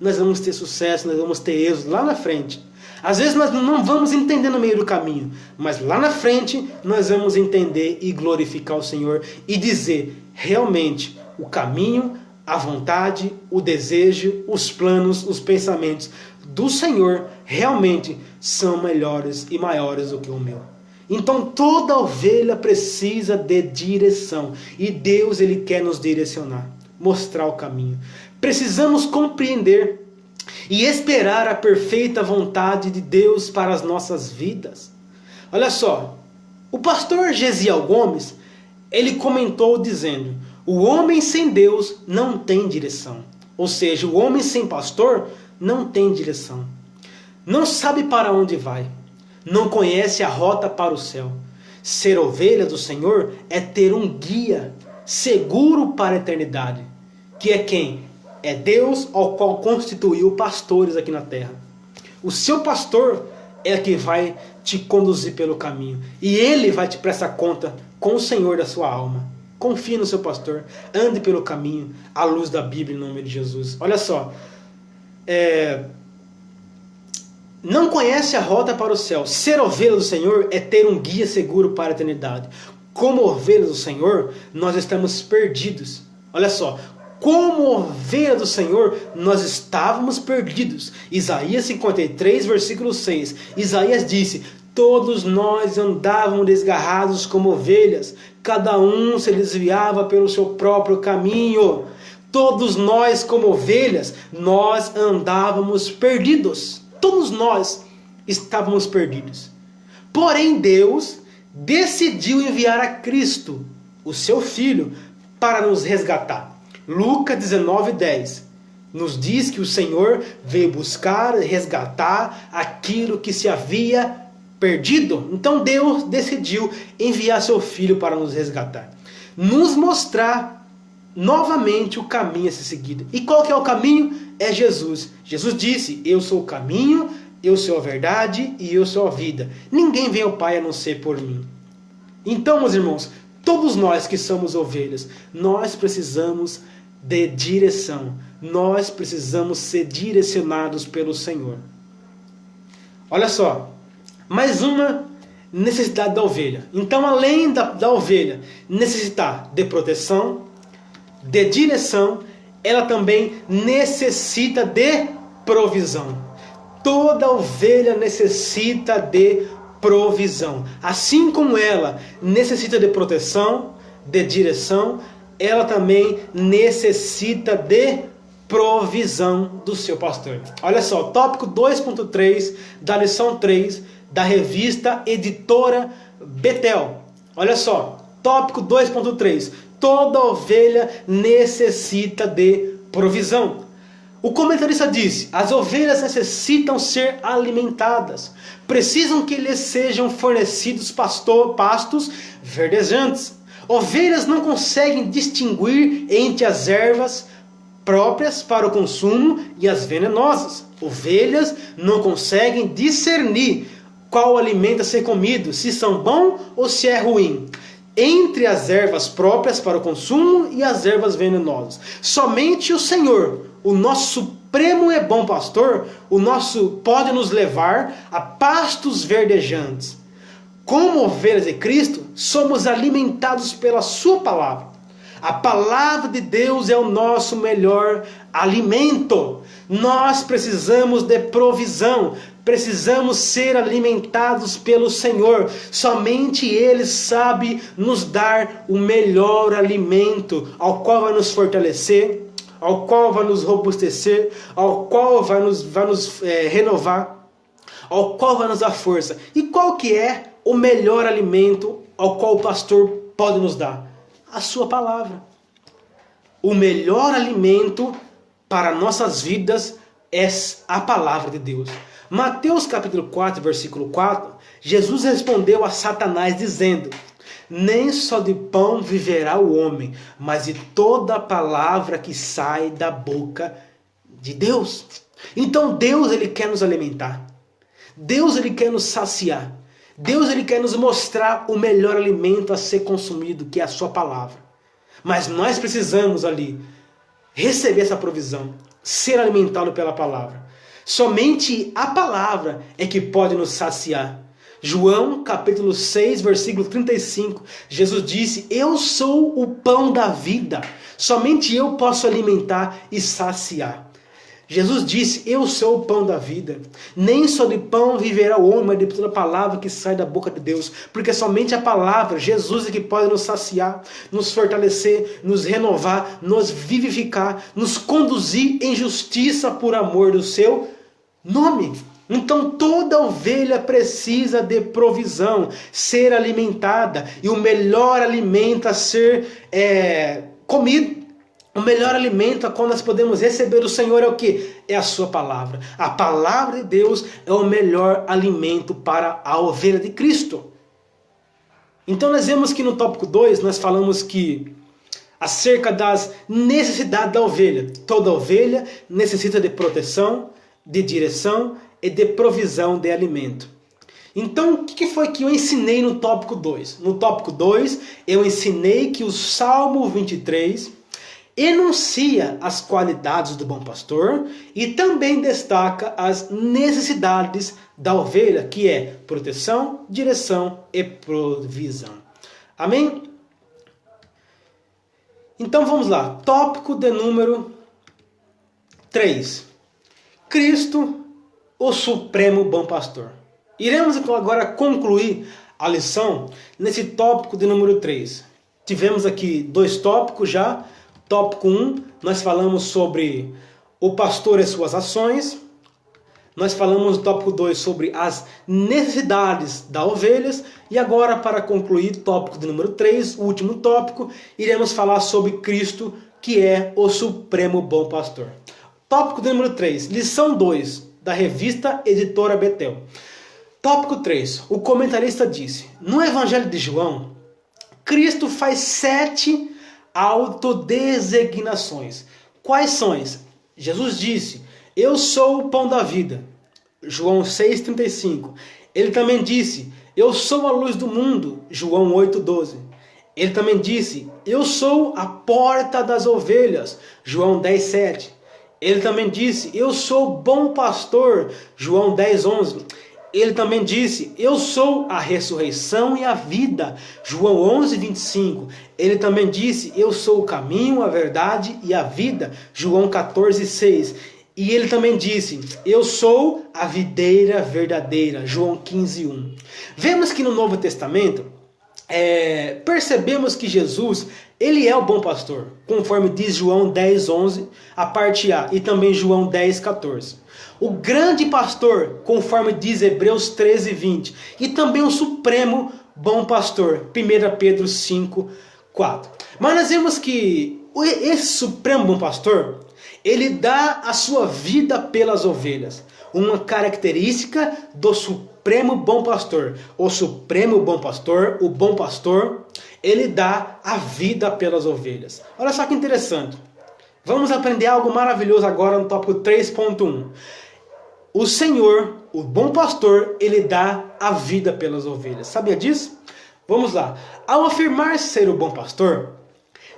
Nós vamos ter sucesso, nós vamos ter êxito lá na frente. Às vezes nós não vamos entender no meio do caminho, mas lá na frente nós vamos entender e glorificar o Senhor e dizer realmente o caminho, a vontade, o desejo, os planos, os pensamentos do Senhor realmente são melhores e maiores do que o meu. Então toda ovelha precisa de direção e Deus ele quer nos direcionar, mostrar o caminho. Precisamos compreender e esperar a perfeita vontade de Deus para as nossas vidas. Olha só, o pastor Gesiel Gomes, ele comentou dizendo: o homem sem Deus não tem direção. Ou seja, o homem sem pastor não tem direção. Não sabe para onde vai. Não conhece a rota para o céu. Ser ovelha do Senhor é ter um guia seguro para a eternidade. Que é quem? É Deus ao qual constituiu pastores aqui na terra. O seu pastor é que vai te conduzir pelo caminho. E ele vai te prestar conta com o Senhor da sua alma. Confie no seu pastor. Ande pelo caminho à luz da Bíblia em nome de Jesus. Olha só. Não conhece a rota para o céu. Ser ovelha do Senhor é ter um guia seguro para a eternidade. Como ovelhas do Senhor, nós estamos perdidos. Olha só. Como ovelha do Senhor, nós estávamos perdidos. Isaías 53, versículo 6. Isaías disse: todos nós andávamos desgarrados como ovelhas, cada um se desviava pelo seu próprio caminho. Todos nós como ovelhas, nós andávamos perdidos. Todos nós estávamos perdidos. Porém Deus decidiu enviar a Cristo, o seu Filho, para nos resgatar. Lucas 19:10 nos diz que o Senhor veio buscar e resgatar aquilo que se havia perdido. Então Deus decidiu enviar seu Filho para nos resgatar. Nos mostrar novamente o caminho a ser seguido. E qual que é o caminho? É Jesus. Jesus disse: eu sou o caminho, eu sou a verdade e eu sou a vida. Ninguém vem ao Pai a não ser por mim. Então, meus irmãos, todos nós que somos ovelhas, nós precisamos de direção. Nós precisamos ser direcionados pelo Senhor. Olha só, mais uma necessidade da ovelha. Então, além da ovelha necessitar de proteção, de direção, ela também necessita de provisão. Toda ovelha necessita de provisão. Assim como ela necessita de proteção, de direção, ela também necessita de provisão do seu pastor. Olha só, tópico 2.3 da lição 3 da revista Editora Betel. Olha só, tópico 2.3. Toda ovelha necessita de provisão. O comentarista disse: as ovelhas necessitam ser alimentadas. Precisam que lhes sejam fornecidos pastos verdejantes. Ovelhas não conseguem distinguir entre as ervas próprias para o consumo e as venenosas. Ovelhas não conseguem discernir qual alimento a ser comido, se são bom ou se é ruim, entre as ervas próprias para o consumo e as ervas venenosas. Somente o Senhor, o nosso supremo e bom pastor, pode nos levar a pastos verdejantes. Como ovelhas de Cristo, somos alimentados pela sua palavra. A palavra de Deus é o nosso melhor alimento. Nós precisamos de provisão. Precisamos ser alimentados pelo Senhor. Somente Ele sabe nos dar o melhor alimento, ao qual vai nos fortalecer, ao qual vai nos robustecer, ao qual vai nos renovar, ao qual vai nos dar força. E qual que é o melhor alimento ao qual o pastor pode nos dar? A sua palavra. O melhor alimento para nossas vidas é a palavra de Deus. Mateus capítulo 4, versículo 4, Jesus respondeu a Satanás dizendo: nem só de pão viverá o homem, mas de toda a palavra que sai da boca de Deus. Então Deus, ele quer nos alimentar. Deus, ele quer nos saciar. Deus, ele quer nos mostrar o melhor alimento a ser consumido, que é a sua palavra. Mas nós precisamos ali receber essa provisão, ser alimentado pela palavra. Somente a palavra é que pode nos saciar. João capítulo 6, versículo 35, Jesus disse: eu sou o pão da vida, somente eu posso alimentar e saciar. Jesus disse: eu sou o pão da vida, nem só de pão viverá o homem, mas de toda palavra que sai da boca de Deus, porque somente a palavra, Jesus, é que pode nos saciar, nos fortalecer, nos renovar, nos vivificar, nos conduzir em justiça por amor do seu nome. Então toda ovelha precisa de provisão, ser alimentada, e o melhor alimento a ser comido, o melhor alimento quando nós podemos receber do Senhor é o que? É a sua palavra. A palavra de Deus é o melhor alimento para a ovelha de Cristo. Então nós vemos que no tópico 2 nós falamos que acerca das necessidades da ovelha. Toda ovelha necessita de proteção, de direção e de provisão de alimento. Então, o que foi que eu ensinei no tópico 2? No tópico 2, eu ensinei que o Salmo 23 enuncia as qualidades do bom pastor e também destaca as necessidades da ovelha, que é proteção, direção e provisão. Amém? Então vamos lá. Tópico de número 3. Cristo, o Supremo Bom Pastor. Iremos agora concluir a lição nesse tópico de número 3. Tivemos aqui 2 tópicos já. Tópico 1, nós falamos sobre o pastor e suas ações. Nós falamos no tópico 2 sobre as necessidades das ovelhas. E agora, para concluir, tópico de número 3, o último tópico, iremos falar sobre Cristo, que é o Supremo Bom Pastor. Tópico de número 3, lição 2, da revista Editora Betel. Tópico 3, o comentarista disse: no Evangelho de João, Cristo faz 7 autodesignações. Quais são? Jesus disse: eu sou o pão da vida. João 6,35. Ele também disse: eu sou a luz do mundo. João 8,12. Ele também disse: eu sou a porta das ovelhas. João 10,7. Ele também disse: eu sou o bom pastor. João 10,11. Ele também disse: eu sou a ressurreição e a vida. João 11,25. Ele também disse: eu sou o caminho, a verdade e a vida. João 14,6. E ele também disse: eu sou a videira verdadeira. João 15,1. Vemos que no Novo Testamento, percebemos que Jesus, ele é o bom pastor, conforme diz João 10,11, a parte A, e também João 10,14. O grande pastor, conforme diz Hebreus 13,20. E também o supremo bom pastor, 1 Pedro 5,4. Mas nós vemos que esse supremo bom pastor, ele dá a sua vida pelas ovelhas. Uma característica do supremo bom pastor. O supremo bom pastor, o bom pastor, ele dá a vida pelas ovelhas. Olha só que interessante. Vamos aprender algo maravilhoso agora no tópico 3.1. O Senhor, o bom pastor, ele dá a vida pelas ovelhas. Sabia disso? Vamos lá. Ao afirmar ser o bom pastor,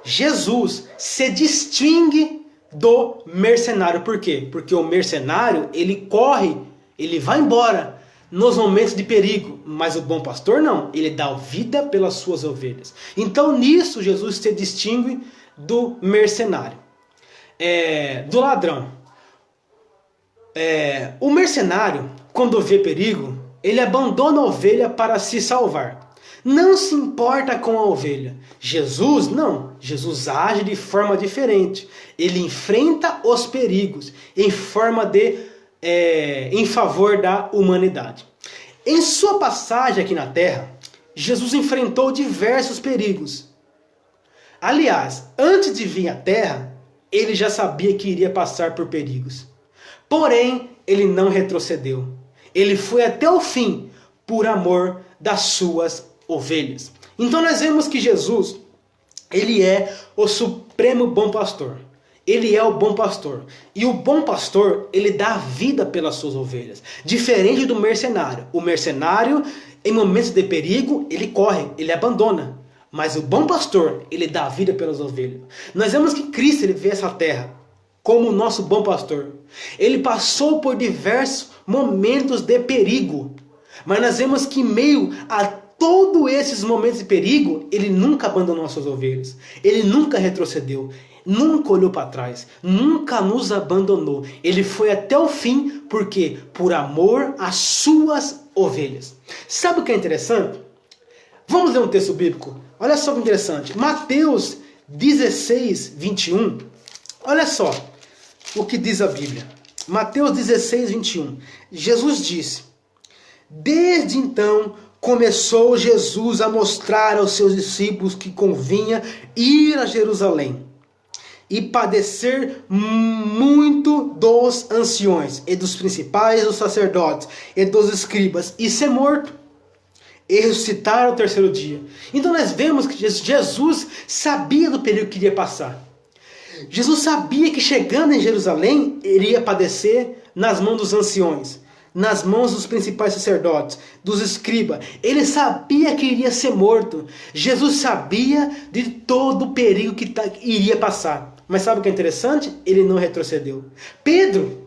Jesus se distingue do mercenário. Por quê? Porque o mercenário, ele corre, ele vai embora nos momentos de perigo. Mas o bom pastor não. Ele dá vida pelas suas ovelhas. Então nisso Jesus se distingue do mercenário. Do ladrão. O mercenário, quando vê perigo, ele abandona a ovelha para se salvar. Não se importa com a ovelha. Jesus, não. Jesus age de forma diferente. Ele enfrenta os perigos em favor da humanidade. Em sua passagem aqui na terra, Jesus enfrentou diversos perigos. Aliás, antes de vir à terra, ele já sabia que iria passar por perigos. Porém, ele não retrocedeu. Ele foi até o fim por amor das suas ovelhas. Então nós vemos que Jesus, ele é o supremo bom pastor. Ele é o bom pastor. E o bom pastor, ele dá vida pelas suas ovelhas. Diferente do mercenário. O mercenário, em momentos de perigo, ele corre, ele abandona. Mas o bom pastor, ele dá vida pelas ovelhas. Nós vemos que Cristo, ele veio a essa terra como o nosso bom pastor. Ele passou por diversos momentos de perigo. Mas nós vemos que em meio a todos esses momentos de perigo, ele nunca abandonou as suas ovelhas. Ele nunca retrocedeu. Nunca olhou para trás. Nunca nos abandonou. Ele foi até o fim. Por quê? Por amor às suas ovelhas. Sabe o que é interessante? Vamos ler um texto bíblico. Olha só que interessante. Mateus 16, 21. Olha só o que diz a Bíblia. Mateus 16, 21. Jesus disse: desde então começou Jesus a mostrar aos seus discípulos que convinha ir a Jerusalém e padecer muito dos anciões e dos principais dos sacerdotes e dos escribas e ser morto e ressuscitar ao terceiro dia. Então nós vemos que Jesus sabia do período que iria passar. Jesus sabia que chegando em Jerusalém, ele iria padecer nas mãos dos anciões, nas mãos dos principais sacerdotes, dos escribas. Ele sabia que iria ser morto. Jesus sabia de todo o perigo que iria passar. Mas sabe o que é interessante? Ele não retrocedeu. Pedro,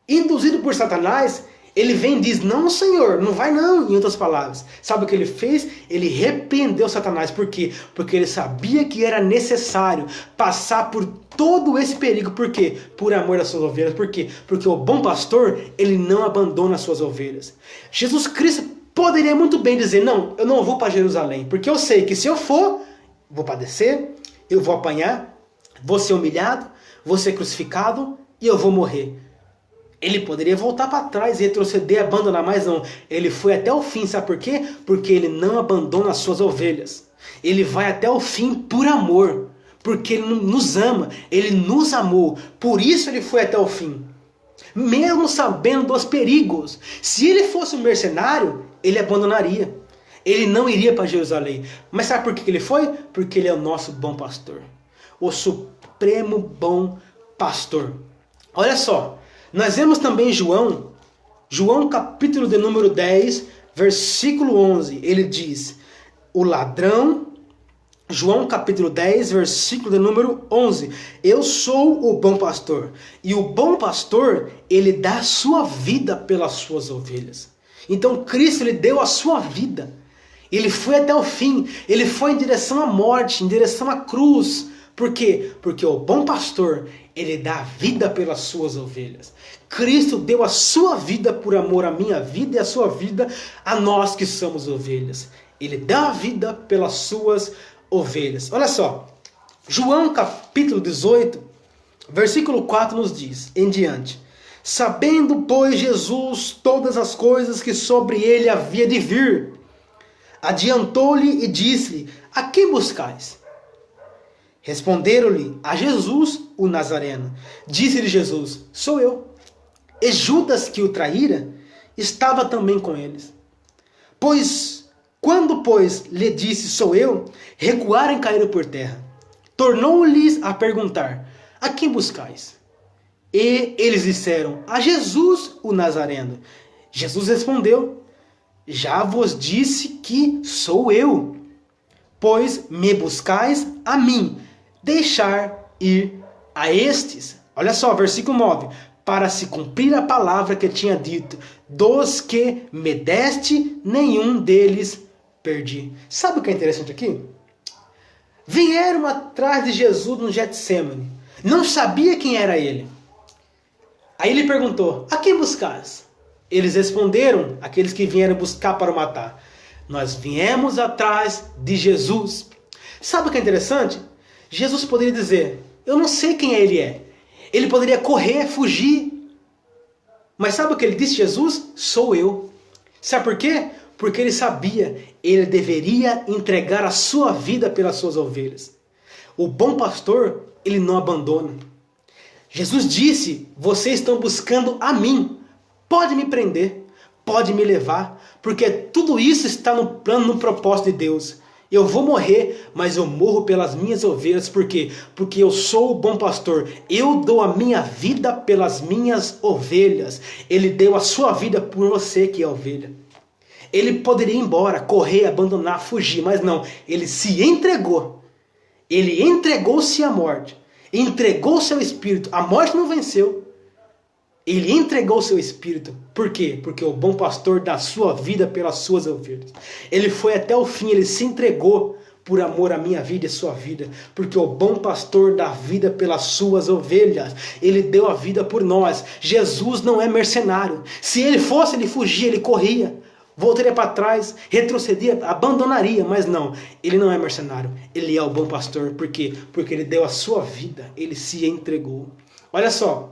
induzido por Satanás, ele vem e diz: não, Senhor, não vai não, em outras palavras. Sabe o que ele fez? Ele repreendeu Satanás. Por quê? Porque ele sabia que era necessário passar por todo esse perigo. Por quê? Por amor às suas ovelhas. Por quê? Porque o bom pastor, ele não abandona as suas ovelhas. Jesus Cristo poderia muito bem dizer: não, eu não vou para Jerusalém, porque eu sei que se eu for, vou padecer, eu vou apanhar, vou ser humilhado, vou ser crucificado e eu vou morrer. Ele poderia voltar para trás, retroceder, abandonar, mas não. Ele foi até o fim, sabe por quê? Porque ele não abandona as suas ovelhas. Ele vai até o fim por amor, porque ele nos ama, ele nos amou. Por isso ele foi até o fim. Mesmo sabendo dos perigos. Se ele fosse um mercenário, ele abandonaria. Ele não iria para Jerusalém. Mas sabe por que ele foi? Porque ele é o nosso bom pastor. O supremo bom pastor. Olha só. Nós vemos também João capítulo de número 10, versículo 11. Ele diz: o ladrão, João capítulo 10, versículo de número 11. Eu sou o bom pastor. E o bom pastor, ele dá a sua vida pelas suas ovelhas. Então Cristo, ele deu a sua vida. Ele foi até o fim. Ele foi em direção à morte, em direção à cruz. Por quê? Porque o bom pastor, ele dá a vida pelas suas ovelhas. Cristo deu a sua vida por amor à minha vida e a sua vida a nós que somos ovelhas. Ele dá a vida pelas suas ovelhas. Olha só, João capítulo 18, versículo 4 nos diz, em diante: sabendo, pois, Jesus todas as coisas que sobre ele havia de vir, adiantou-lhe e disse-lhe: a quem buscais? Responderam-lhe: a Jesus, o Nazareno. Disse-lhe Jesus: sou eu. E Judas, que o traíra, estava também com eles. Quando lhe disse: sou eu, recuaram e caíram por terra. Tornou-lhes a perguntar: a quem buscais? E eles disseram: a Jesus, o Nazareno. Jesus respondeu: já vos disse que sou eu. Pois me buscais a mim, deixar ir a estes. Olha só, versículo 9. Para se cumprir a palavra que tinha dito: dos que me deste, nenhum deles perdi. Sabe o que é interessante aqui? Vieram atrás de Jesus no Getsemane. Não sabia quem era ele. Aí ele perguntou: a quem buscais? Eles responderam, aqueles que vieram buscar para o matar: nós viemos atrás de Jesus. Sabe o que é interessante? Jesus poderia dizer: eu não sei quem ele é. Ele poderia correr, fugir. Mas sabe o que ele disse, Jesus? Sou eu. Sabe por quê? Porque ele sabia, ele deveria entregar a sua vida pelas suas ovelhas. O bom pastor, ele não abandona. Jesus disse: vocês estão buscando a mim. Pode me prender, pode me levar, porque tudo isso está no plano, no propósito de Deus. Eu vou morrer, mas eu morro pelas minhas ovelhas. Por quê? Porque eu sou o bom pastor. Eu dou a minha vida pelas minhas ovelhas. Ele deu a sua vida por você que é ovelha. Ele poderia ir embora, correr, abandonar, fugir, mas não. Ele se entregou. Ele entregou-se à morte. Entregou seu espírito. A morte não venceu. Ele entregou seu espírito. Por quê? Porque o bom pastor dá a sua vida pelas suas ovelhas. Ele foi até o fim, ele se entregou por amor à minha vida e à sua vida. Porque o bom pastor dá vida pelas suas ovelhas. Ele deu a vida por nós. Jesus não é mercenário. Se ele fosse, ele fugia, ele corria. Voltaria para trás, retrocedia, abandonaria. Mas não, ele não é mercenário. Ele é o bom pastor. Por quê? Porque ele deu a sua vida. Ele se entregou. Olha só.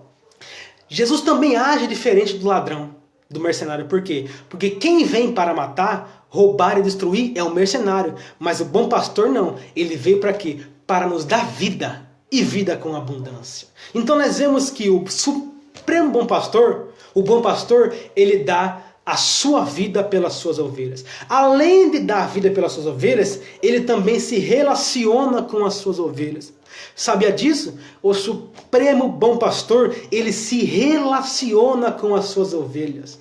Jesus também age diferente do ladrão, do mercenário. Por quê? Porque quem vem para matar, roubar e destruir é o mercenário. Mas o bom pastor não. Ele veio para quê? Para nos dar vida. E vida com abundância. Então nós vemos que o supremo bom pastor, o bom pastor, ele dá a sua vida pelas suas ovelhas. Além de dar a vida pelas suas ovelhas, ele também se relaciona com as suas ovelhas. Sabia disso? O supremo bom pastor, ele se relaciona com as suas ovelhas.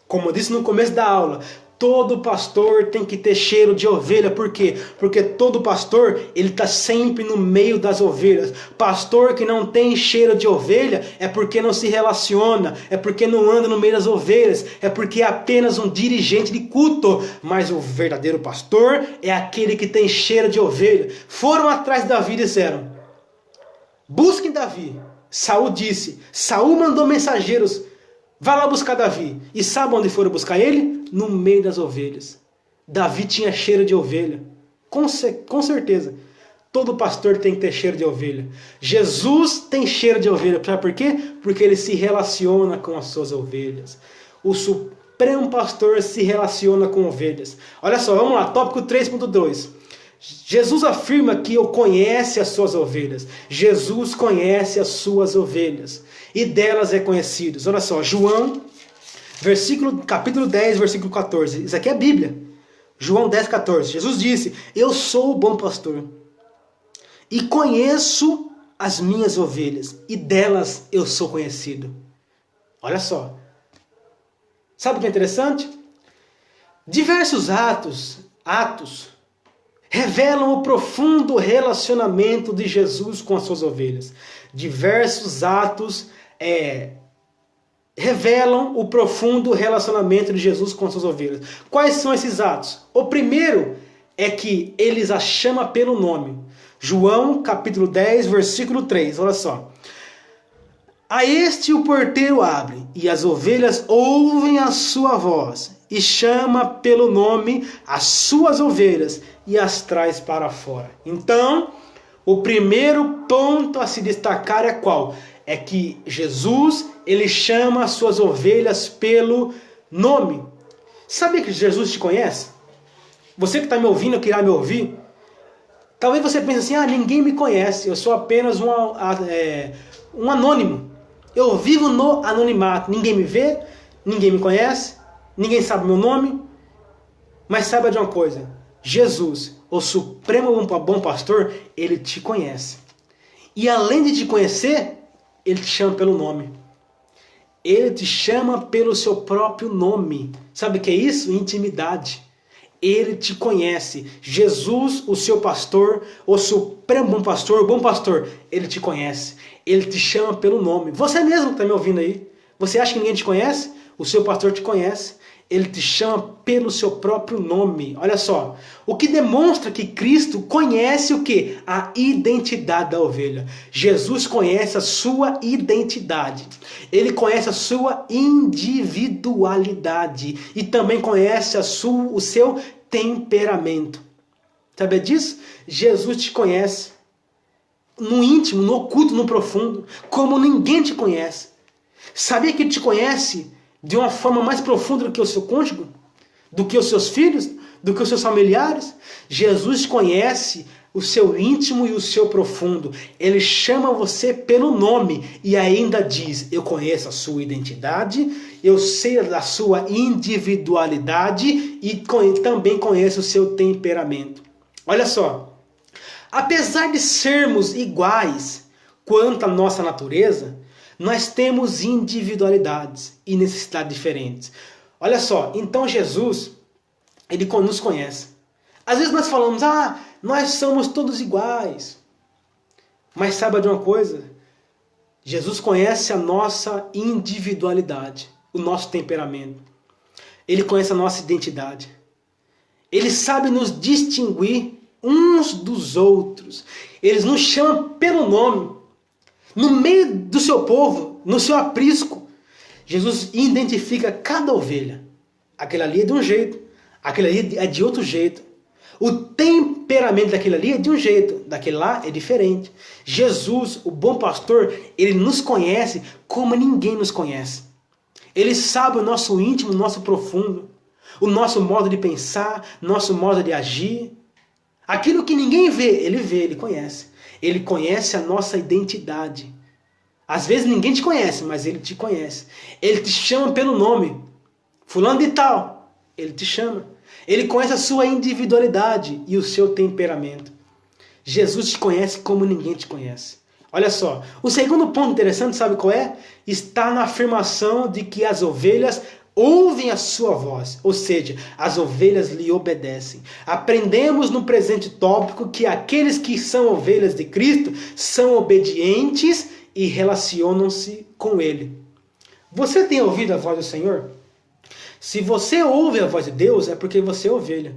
Como eu disse no começo da aula, todo pastor tem que ter cheiro de ovelha. Por quê? Porque todo pastor, ele está sempre no meio das ovelhas. Pastor que não tem cheiro de ovelha é porque não se relaciona, é porque não anda no meio das ovelhas, é porque é apenas um dirigente de culto. Mas o verdadeiro pastor é aquele que tem cheiro de ovelha. Foram atrás de Davi e disseram: busquem Davi. Saul disse, Saul mandou mensageiros, vai lá buscar Davi. E sabe onde foram buscar ele? No meio das ovelhas. Davi tinha cheiro de ovelha. Com certeza. Todo pastor tem que ter cheiro de ovelha. Jesus tem cheiro de ovelha. Sabe por quê? Porque ele se relaciona com as suas ovelhas. O supremo pastor se relaciona com ovelhas. Olha só, vamos lá. Tópico 3.2. Jesus afirma que conhece as suas ovelhas. Jesus conhece as suas ovelhas. E delas é conhecido. Olha só, João, capítulo 10, versículo 14. Isso aqui é a Bíblia. João 10, 14. Jesus disse: eu sou o bom pastor. E conheço as minhas ovelhas. E delas eu sou conhecido. Olha só. Sabe o que é interessante? Diversos atos revelam o profundo relacionamento de Jesus com as suas ovelhas. Diversos atos revelam o profundo relacionamento de Jesus com as suas ovelhas. Quais são esses atos? O primeiro é que ele as chama pelo nome. João capítulo 10, versículo 3. Olha só. A este o porteiro abre, e as ovelhas ouvem a sua voz, e chama pelo nome as suas ovelhas, e as traz para fora. Então, o primeiro ponto a se destacar é qual? É que Jesus, ele chama as suas ovelhas pelo nome. Sabia que Jesus te conhece? Você que está me ouvindo, que irá me ouvir, talvez você pense assim: ninguém me conhece, eu sou apenas um anônimo. Eu vivo no anonimato, ninguém me vê, ninguém me conhece, ninguém sabe meu nome. Mas saiba de uma coisa: Jesus, o supremo bom pastor, ele te conhece. E além de te conhecer, ele te chama pelo nome. Ele te chama pelo seu próprio nome. Sabe o que é isso? Intimidade. Ele te conhece. Jesus, o seu pastor, o supremo bom pastor, o bom pastor, ele te conhece. Ele te chama pelo nome. Você mesmo que está me ouvindo aí, você acha que ninguém te conhece? O seu pastor te conhece. Ele te chama pelo seu próprio nome. Olha só. O que demonstra que Cristo conhece o quê? A identidade da ovelha. Jesus conhece a sua identidade. Ele conhece a sua individualidade. E também conhece o seu temperamento. Sabe disso? Jesus te conhece. No íntimo, no oculto, no profundo. Como ninguém te conhece. Sabia que ele te conhece de uma forma mais profunda do que o seu cônjuge, do que os seus filhos, do que os seus familiares? Jesus conhece o seu íntimo e o seu profundo. Ele chama você pelo nome e ainda diz: eu conheço a sua identidade, eu sei da sua individualidade e também conheço o seu temperamento. Olha só, apesar de sermos iguais quanto à nossa natureza, nós temos individualidades e necessidades diferentes. Olha só, então Jesus, ele nos conhece. Às vezes nós falamos: nós somos todos iguais. Mas saiba de uma coisa, Jesus conhece a nossa individualidade, o nosso temperamento. Ele conhece a nossa identidade. Ele sabe nos distinguir uns dos outros. Ele nos chama pelo nome. No meio do seu povo, no seu aprisco, Jesus identifica cada ovelha. Aquele ali é de um jeito, aquele ali é de outro jeito. O temperamento daquele ali é de um jeito, daquele lá é diferente. Jesus, o bom pastor, ele nos conhece como ninguém nos conhece. Ele sabe o nosso íntimo, o nosso profundo, o nosso modo de pensar, nosso modo de agir. Aquilo que ninguém vê, ele conhece. Ele conhece a nossa identidade. Às vezes ninguém te conhece, mas ele te conhece. Ele te chama pelo nome. Fulano de tal, ele te chama. Ele conhece a sua individualidade e o seu temperamento. Jesus te conhece como ninguém te conhece. Olha só, o segundo ponto interessante, sabe qual é? Está na afirmação de que as ovelhas ouvem a sua voz, ou seja, as ovelhas lhe obedecem. Aprendemos no presente tópico que aqueles que são ovelhas de Cristo são obedientes e relacionam-se com Ele. Você tem ouvido a voz do Senhor? Se você ouve a voz de Deus, é porque você é ovelha.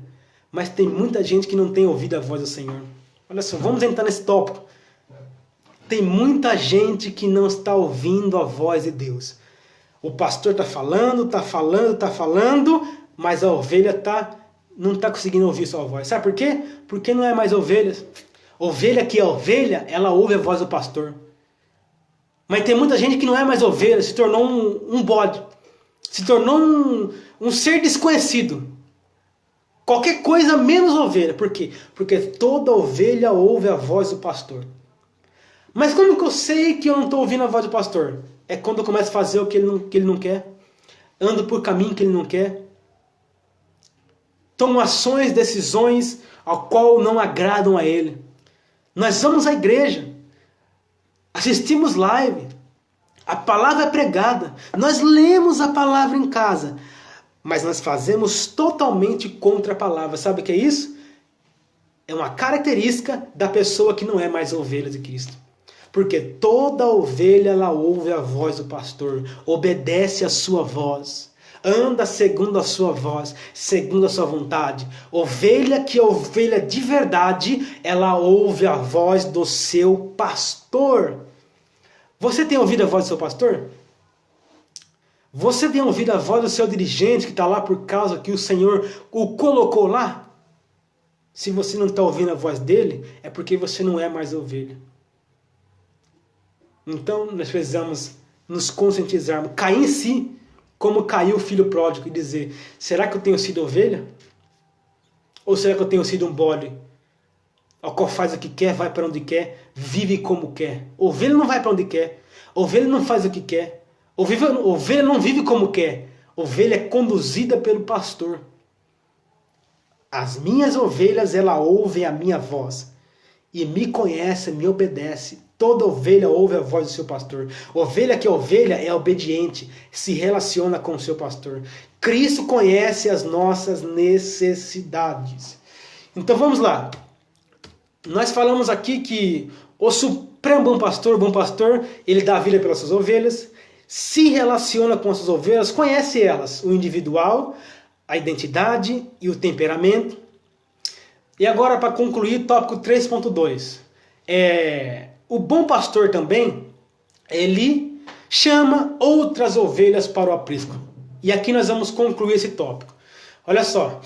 Mas tem muita gente que não tem ouvido a voz do Senhor. Olha só, vamos entrar nesse tópico. Tem muita gente que não está ouvindo a voz de Deus. O pastor está falando, mas a ovelha não está conseguindo ouvir sua voz. Sabe por quê? Porque não é mais ovelha. Ovelha que é ovelha, ela ouve a voz do pastor. Mas tem muita gente que não é mais ovelha, se tornou um bode. Se tornou um ser desconhecido. Qualquer coisa menos ovelha. Por quê? Porque toda ovelha ouve a voz do pastor. Mas como que eu sei que eu não estou ouvindo a voz do pastor? É quando eu começo a fazer o que ele não quer. Ando por caminho que ele não quer. Tomo ações, decisões ao qual não agradam a ele. Nós vamos à igreja. Assistimos live. A palavra é pregada. Nós lemos a palavra em casa. Mas nós fazemos totalmente contra a palavra. Sabe o que é isso? É uma característica da pessoa que não é mais ovelha de Cristo. Porque toda ovelha ela ouve a voz do pastor. Obedece a sua voz. Anda segundo a sua voz. Segundo a sua vontade. Ovelha que é ovelha de verdade. Ela ouve a voz do seu pastor. Você tem ouvido a voz do seu pastor? Você tem ouvido a voz do seu dirigente que está lá por causa que o Senhor o colocou lá? Se você não está ouvindo a voz dele, é porque você não é mais ovelha. Então nós precisamos nos conscientizarmos, cair em si, como caiu o filho pródigo, e dizer: será que eu tenho sido ovelha? Ou será que eu tenho sido um bode? O qual faz o que quer, vai para onde quer, vive como quer. Ovelha não vai para onde quer. Ovelha não faz o que quer. Ovelha não vive como quer. Ovelha é conduzida pelo pastor. As minhas ovelhas, ela ouvem a minha voz. E me conhece, me obedece. Toda ovelha ouve a voz do seu pastor. Ovelha que é ovelha é obediente. Se relaciona com o seu pastor. Cristo conhece as nossas necessidades. Então vamos lá. Nós falamos aqui que o supremo bom pastor, ele dá a vida pelas suas ovelhas, se relaciona com as suas ovelhas, conhece elas, o individual, a identidade e o temperamento. E agora, para concluir, tópico 3.2. O bom pastor também, ele chama outras ovelhas para o aprisco. E aqui nós vamos concluir esse tópico. Olha só.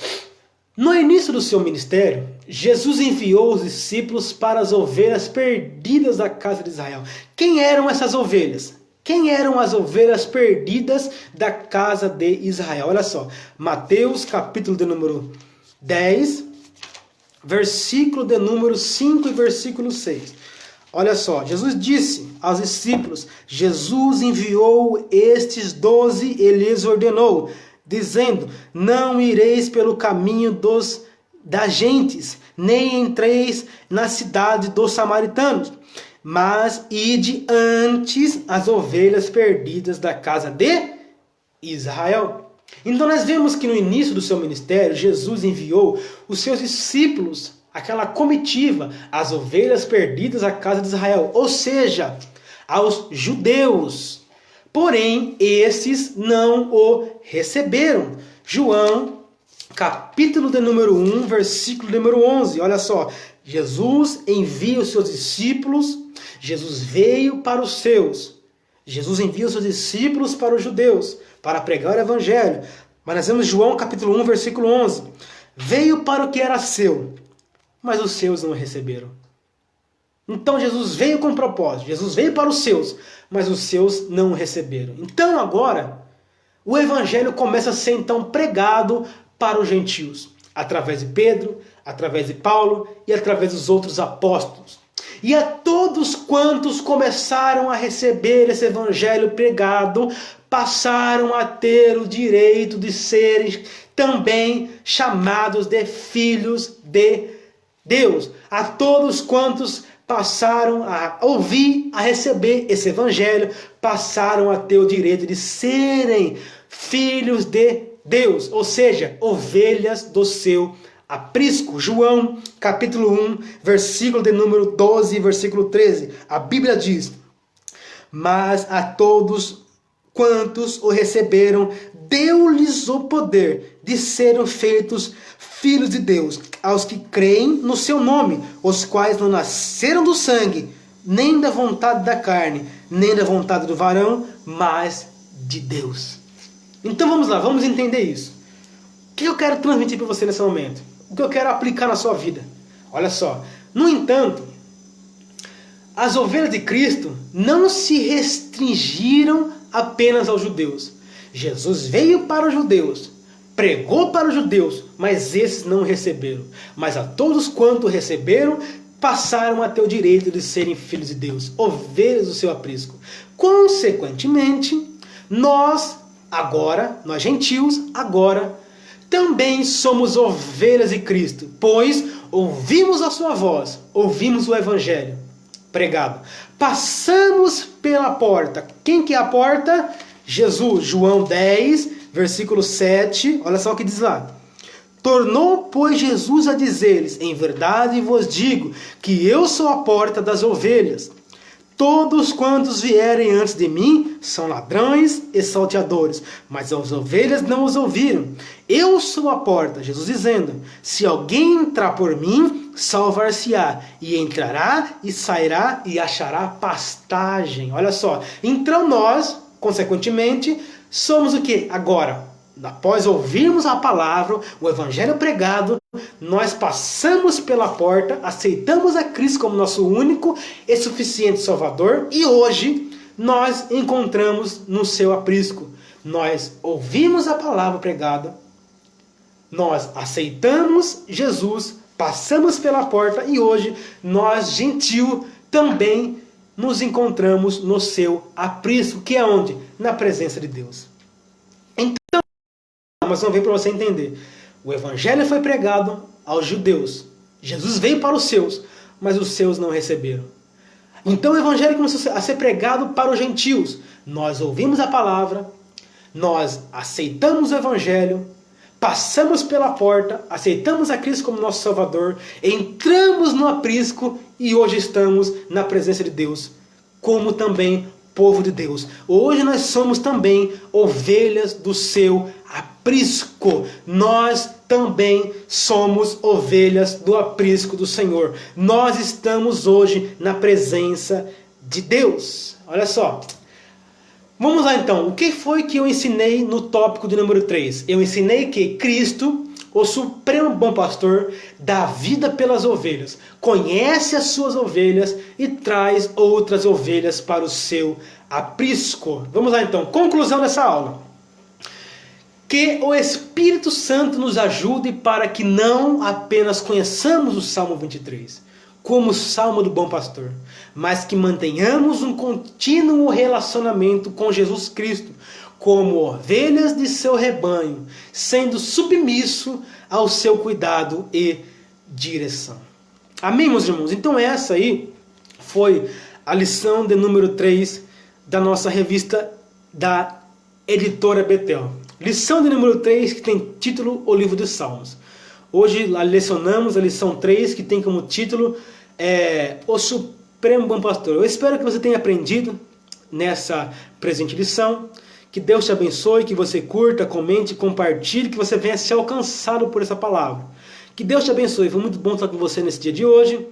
No início do seu ministério, Jesus enviou os discípulos para as ovelhas perdidas da casa de Israel. Quem eram essas ovelhas? Quem eram as ovelhas perdidas da casa de Israel? Olha só, Mateus capítulo de número 10, versículo de número 5 e versículo 6. Olha só, Jesus disse aos discípulos, Jesus enviou estes 12 e lhes ordenou, dizendo, não ireis pelo caminho das gentes, nem entreis na cidade dos samaritanos, mas ide antes as ovelhas perdidas da casa de Israel. Então nós vemos que no início do seu ministério, Jesus enviou os seus discípulos, aquela comitiva, as ovelhas perdidas à casa de Israel, ou seja, aos judeus. Porém, esses não o receberam. João, capítulo de número 1, versículo de número 11. Olha só, Jesus envia os seus discípulos, Jesus veio para os seus. Jesus envia os seus discípulos para os judeus, para pregar o evangelho. Mas nós vemos João capítulo 1, versículo 11. Veio para o que era seu, mas os seus não o receberam. Então Jesus veio com propósito, Jesus veio para os seus, mas os seus não o receberam. Então agora, o evangelho começa a ser então pregado para os gentios, através de Pedro, através de Paulo e através dos outros apóstolos. E a todos quantos começaram a receber esse evangelho pregado, passaram a ter o direito de serem também chamados de filhos de Deus. A todos quantos passaram a ouvir, a receber esse evangelho, passaram a ter o direito de serem filhos de Deus, ou seja, ovelhas do seu aprisco. João, capítulo 1, versículo de número 12 e versículo 13. A Bíblia diz, mas a todos quantos o receberam, deu-lhes o poder de serem feitos filhos de Deus, aos que creem no seu nome, os quais não nasceram do sangue, nem da vontade da carne, nem da vontade do varão, mas de Deus. Então vamos lá, vamos entender isso. O que eu quero transmitir para você nesse momento? O que eu quero aplicar na sua vida? Olha só, no entanto, as ovelhas de Cristo não se restringiram apenas aos judeus. Jesus veio para os judeus, pregou para os judeus, mas esses não receberam. Mas a todos quanto receberam, passaram a ter o direito de serem filhos de Deus, ovelhas do seu aprisco. Consequentemente, nós gentios, agora também somos ovelhas de Cristo, pois ouvimos a sua voz, ouvimos o evangelho pregado. Passamos pela porta. Quem que é a porta? Jesus. João 10, versículo 7. Olha só o que diz lá. Tornou, pois, Jesus a dizer-lhes, em verdade vos digo, que eu sou a porta das ovelhas. Todos quantos vierem antes de mim são ladrões e salteadores, mas as ovelhas não os ouviram. Eu sou a porta, Jesus dizendo, se alguém entrar por mim, salvar-se-á, e entrará e sairá e achará pastagem. Olha só, então nós, consequentemente, somos o que? Agora, após ouvirmos a palavra, o evangelho pregado, nós passamos pela porta, aceitamos a Cristo como nosso único e suficiente Salvador, e hoje nós encontramos no seu aprisco. Nós ouvimos a palavra pregada, nós aceitamos Jesus, passamos pela porta, e hoje nós, gentil, também nos encontramos no seu aprisco, que é onde? Na presença de Deus. Então, mas vamos ver para você entender. O evangelho foi pregado aos judeus. Jesus veio para os seus, mas os seus não receberam. Então o evangelho começou a ser pregado para os gentios. Nós ouvimos a palavra, nós aceitamos o evangelho, passamos pela porta, aceitamos a Cristo como nosso Salvador, entramos no aprisco e hoje estamos na presença de Deus, como também povo de Deus. Hoje nós somos também ovelhas do seu aprisco. Nós também somos ovelhas do aprisco do Senhor. Nós estamos hoje na presença de Deus. Olha só. Vamos lá então. O que foi que eu ensinei no tópico de número 3? Eu ensinei que Cristo, o supremo bom pastor, dá vida pelas ovelhas, conhece as suas ovelhas e traz outras ovelhas para o seu aprisco. Vamos lá então. Conclusão dessa aula. Que o Espírito Santo nos ajude para que não apenas conheçamos o Salmo 23 como o Salmo do Bom Pastor, mas que mantenhamos um contínuo relacionamento com Jesus Cristo, como ovelhas de seu rebanho, sendo submisso ao seu cuidado e direção. Amém, meus irmãos? Então essa aí foi a lição de número 3 da nossa revista da editora Betel. Lição de número 3, que tem título O Livro dos Salmos. Hoje lecionamos a lição 3, que tem como título O Supremo Bom Pastor. Eu espero que você tenha aprendido nessa presente lição. Que Deus te abençoe, que você curta, comente, compartilhe, que você venha ser alcançado por essa palavra. Que Deus te abençoe. Foi muito bom estar com você nesse dia de hoje.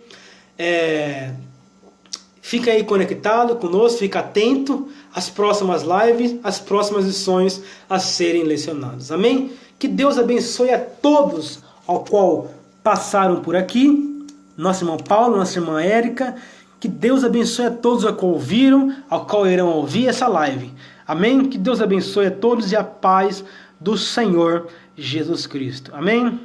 Fica aí conectado conosco, fica atento às próximas lives, às próximas lições a serem lecionadas. Amém? Que Deus abençoe a todos ao qual passaram por aqui. Nosso irmão Paulo, nossa irmã Érica. Que Deus abençoe a todos ao qual ouviram, ao qual irão ouvir essa live. Amém? Que Deus abençoe a todos e a paz do Senhor Jesus Cristo. Amém?